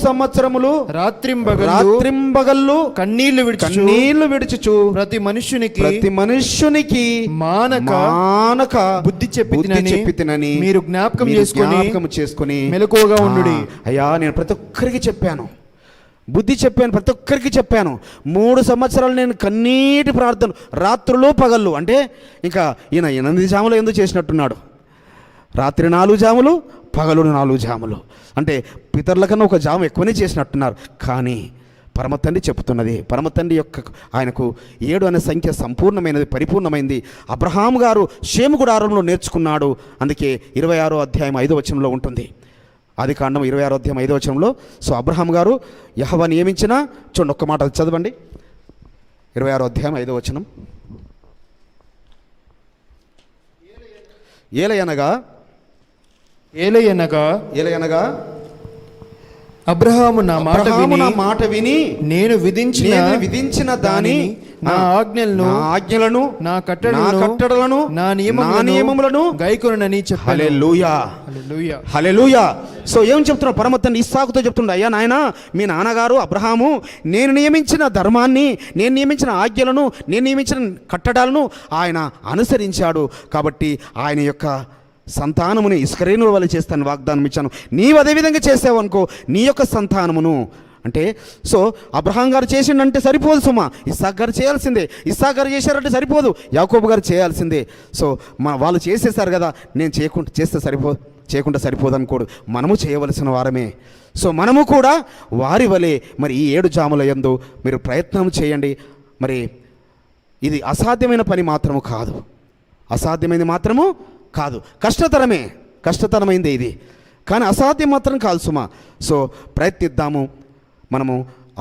సంవత్సరములు రాత్రింబగళ్ళు కన్నీళ్లు విడుచుచు ప్రతి మనుష్యునికి మానక బుద్ధి చెప్పితినని మీరు జ్ఞాపకం చేసుకొని మెలకువగా ఉండుడి. అయ్యా నేను ప్రతి ఒక్కరికి చెప్పాను, బుద్ధి చెప్పాను, ప్రతి ఒక్కరికి చెప్పాను. 3 సంవత్సరాలు నేను కన్నీటి ప్రార్థన, రాత్రులు పగళ్ళు. అంటే ఇంకా ఈయన 8 జాములు ఎందుకు చేసినట్టున్నాడు, రాత్రి 4 జాములు, పగలు 4 జాములు. అంటే పితరుల కన్నా ఒక జాము ఎక్కువనే చేసినట్టున్నారు. కానీ పరమతండ్రి చెప్తున్నది, పరమతండ్రి యొక్క ఆయనకు 7 అనే సంఖ్య సంపూర్ణమైనది, పరిపూర్ణమైంది. అబ్రహాము గారు షేము గుడారంలో నేర్చుకున్నాడు. అందుకే 26వ అధ్యాయం 5వ వచనంలో ఉంటుంది. ఆదికాండం 26వ అధ్యాయం 5వ వచనంలో. సో అబ్రహాం గారు యెహోవా నియమించిన, చూడండి ఒక్క మాట చదవండి, 26వ అధ్యాయం 5వ వచనం. ఏలయనగా అబ్రహాము నా మాట విని నేను విధించిన దాని నా ఆజ్ఞలను నా కట్టడలను నా నియమములను గైకొనని చెప్పాను. హల్లెలూయా, హల్లెలూయా. సో ఏం చెప్తున్నాడు పరమతండ్రి ఇస్సాకుతో చెప్తుండే, అయ్యా నాయనా, మీ నాన్నగారు అబ్రహాము నేను నియమించిన ధర్మాన్ని, నేను నియమించిన ఆజ్ఞలను, నేను నియమించిన కట్టడాలను ఆయన అనుసరించాడు. కాబట్టి ఆయన యొక్క సంతానముని ఇస్కరేణుల వల్ల చేస్తాను వాగ్దానం ఇచ్చాను. నీవు అదేవిధంగా చేసావు అనుకో, నీ యొక్క సంతానమును. అంటే సో అబ్రహాం గారు చేసిండంటే సరిపోదు సుమా, ఇస్సాక్ గారు చేయాల్సిందే. ఇస్సాక్ గారు చేశారంటే సరిపోదు, యాకోబు గారు చేయాల్సిందే. సో వాళ్ళు చేసేసారు కదా, నేను చేయకుండా సరిపోదు అనుకోడు, మనము చేయవలసిన వారమే. సో మనము కూడా వారి వలె మరి ఈ 7 జాముల యందు మీరు ప్రయత్నం చేయండి. మరి ఇది అసాధ్యమైన పని మాత్రము కాదు, అసాధ్యమైనది మాత్రము కాదు, కష్టతరమైంది ఇది, కానీ అసాధ్యం మాత్రం కాదు సుమా. సో ప్రయత్నిద్దాము మనము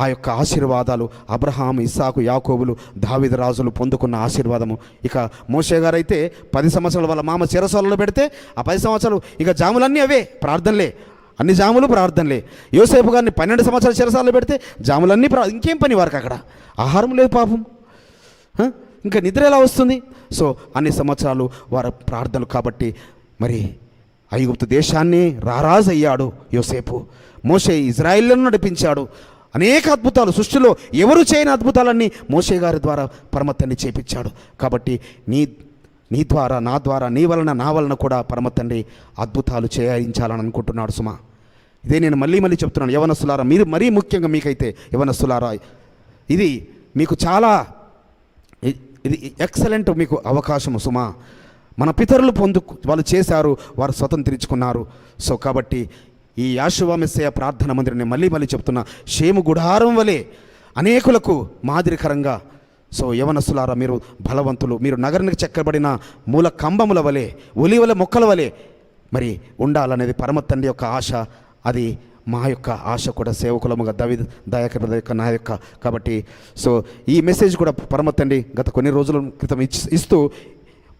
ఆ యొక్క ఆశీర్వాదాలు, అబ్రహాం, ఇస్సాకు, యాకోబులు, దావీదు రాజులు పొందుకున్న ఆశీర్వాదము. ఇక మోషే గారు అయితే 10 సంవత్సరాలు వాళ్ళ మామ చెరసాలలో పెడితే ఆ 10 సంవత్సరాలు ఇక జాములన్నీ అవే ప్రార్థనలే, అన్ని జాములు ప్రార్థనలే. యోసేపు గారిని 12 సంవత్సరాలు చెరసాలలో పెడితే జాములన్నీ ఇంకేం పని వారికి అక్కడ, ఆహారం లేదు పాపం, ఇంకా నిద్ర ఎలా వస్తుంది? సో అన్ని సంవత్సరాలు వారి ప్రార్థనలు. కాబట్టి మరి ఐగుప్తు దేశాన్ని రారాజు అయ్యాడు యోసేపు. మోషే ఇజ్రాయిల్లను నడిపించాడు. అనేక అద్భుతాలు, సృష్టిలో ఎవరు చేయని అద్భుతాలన్నీ మోషే గారి ద్వారా పరమతండ్రి చేపించాడు. కాబట్టి నీ ద్వారా, నా ద్వారా, నీ వలన, నా వలన కూడా పరమతండ్రి అద్భుతాలు చేయించాలని అనుకుంటున్నాడు సుమా. ఇదే నేను మళ్ళీ చెప్తున్నాను, యవనస్తులారా, మీరు మరీ ముఖ్యంగా మీకైతే యవనస్తులారా, ఇది మీకు చాలా ఇది ఎక్సలెంట్ మీకు అవకాశము సుమా. మన పితరులు వాళ్ళు చేశారు, వారు స్వతంత్రించుకున్నారు. సో కాబట్టి ఈ యెహోవా మెస్సీయ ప్రార్థన మందిరం నేను మళ్ళీ చెప్తున్నా, షేము గుడారం వలె అనేకులకు మాదిరికరంగా. సో యవనస్తులారా, మీరు బలవంతులు, మీరు నగరానికి చెక్కబడిన మూల కంబముల వలె, ఒలివల మొక్కల వలె మరి ఉండాలనేది పరమతండ్రి యొక్క ఆశ. అది మా యొక్క ఆశ కూడా, సేవకులముగా దయాకర్ యొక్క నా యొక్క. కాబట్టి సో ఈ మెసేజ్ కూడా పరమతండ్రి గత కొన్ని రోజుల క్రితం ఇస్తూ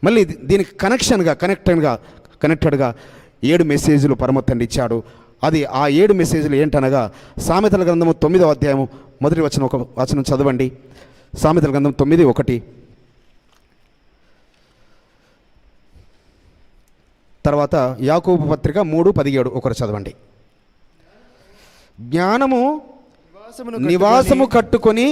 మళ్ళీ దీనికి కనెక్టెడ్గా 7 మెసేజ్లు పరమతండ్రి ఇచ్చాడు. అది ఆ 7 మెసేజ్లు ఏంటనగా, సామెతల గ్రంథము 9వ అధ్యాయము మొదటి ఒక వచనం చదవండి. సామెతల గ్రంథం 9:1. తర్వాత యాకోబు పత్రిక 3:17 ఒకరు చదవండి. జ్ఞానము నివాసము కట్టుకొని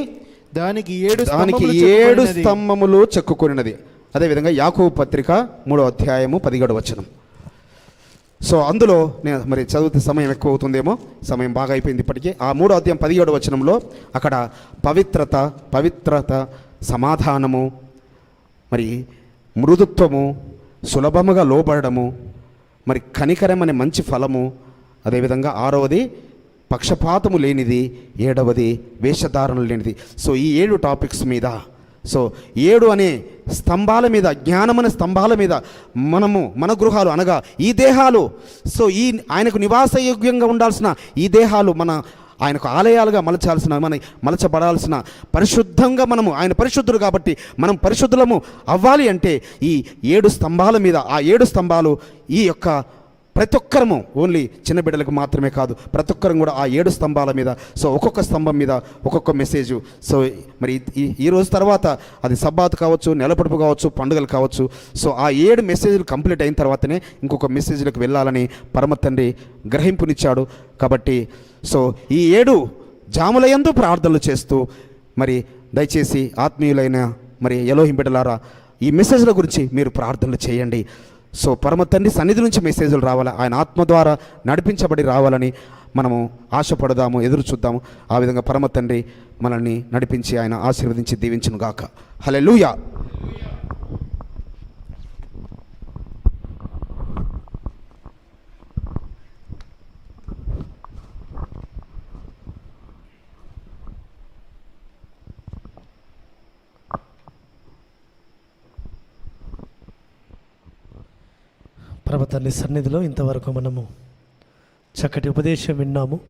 దానికి 7 స్తంభములు చెక్కుకొనినది. అదేవిధంగా యాకోబు పత్రిక 3వ అధ్యాయము 17వ వచనం. సో అందులో నేను మరి చదివితే సమయం ఎక్కువ అవుతుందేమో, సమయం బాగా అయిపోయింది ఇప్పటికీ. ఆ 3వ అధ్యాయం 17వ వచనంలో అక్కడ పవిత్రత, సమాధానము, మరి మృదుత్వము, సులభముగా లోబడము, మరి కనికరం అనే మంచి ఫలము, అదేవిధంగా 6వది పక్షపాతము లేనిది, 7వది వేషధారణ లేనిది. సో ఈ 7 టాపిక్స్ మీద, సో 7 అనే స్తంభాల మీద, జ్ఞానం అనే స్తంభాల మీద మన గృహాలు అనగా ఈ దేహాలు, సో ఈ ఆయనకు నివాసయోగ్యంగా ఉండాల్సిన ఈ దేహాలు ఆయనకు ఆలయాలుగా మలచబడాల్సిన పరిశుద్ధంగా ఆయన పరిశుద్ధుడు కాబట్టి మనం పరిశుద్ధులము అవ్వాలి అంటే ఈ 7 స్తంభాల మీద, ఆ 7 స్తంభాలు ఈ యొక్క ప్రతి ఒక్కరము, ఓన్లీ చిన్న బిడ్డలకు మాత్రమే కాదు, ప్రతి ఒక్కరం కూడా ఆ 7 స్తంభాల మీద, సో ఒక్కొక్క స్తంభం మీద ఒక్కొక్క మెసేజు. సో మరి ఈ రోజు తర్వాత అది సబ్బాత్ కావచ్చు, నెలపడుపు కావచ్చు, పండుగలు కావచ్చు. సో ఆ 7 మెసేజ్లు కంప్లీట్ అయిన తర్వాతనే ఇంకొక మెసేజ్లకు వెళ్ళాలని పరమతండ్రి గ్రహింపునిచ్చాడు. కాబట్టి సో ఈ 7 జాముల యందు ప్రార్థనలు చేస్తూ మరి దయచేసి ఆత్మీయులైన మరి ఎలోహిం బిడ్డలారా, ఈ మెసేజ్ల గురించి మీరు ప్రార్థనలు చేయండి. సో పరమతండ్రి సన్నిధి నుంచి మెసేజ్లు రావాలి, ఆయన ఆత్మ ద్వారా నడిపించబడి రావాలని మనము ఆశపడదాము, ఎదురు చూద్దాము. ఆ విధంగా పరమతండ్రి మనల్ని నడిపించి ఆయన ఆశీర్వదించి దీవించును గాక. హల్లెలూయా. పరమ తండ్రి సన్నిధిలో ఇంతవరకు మనము చక్కటి ఉపదేశం విన్నాము.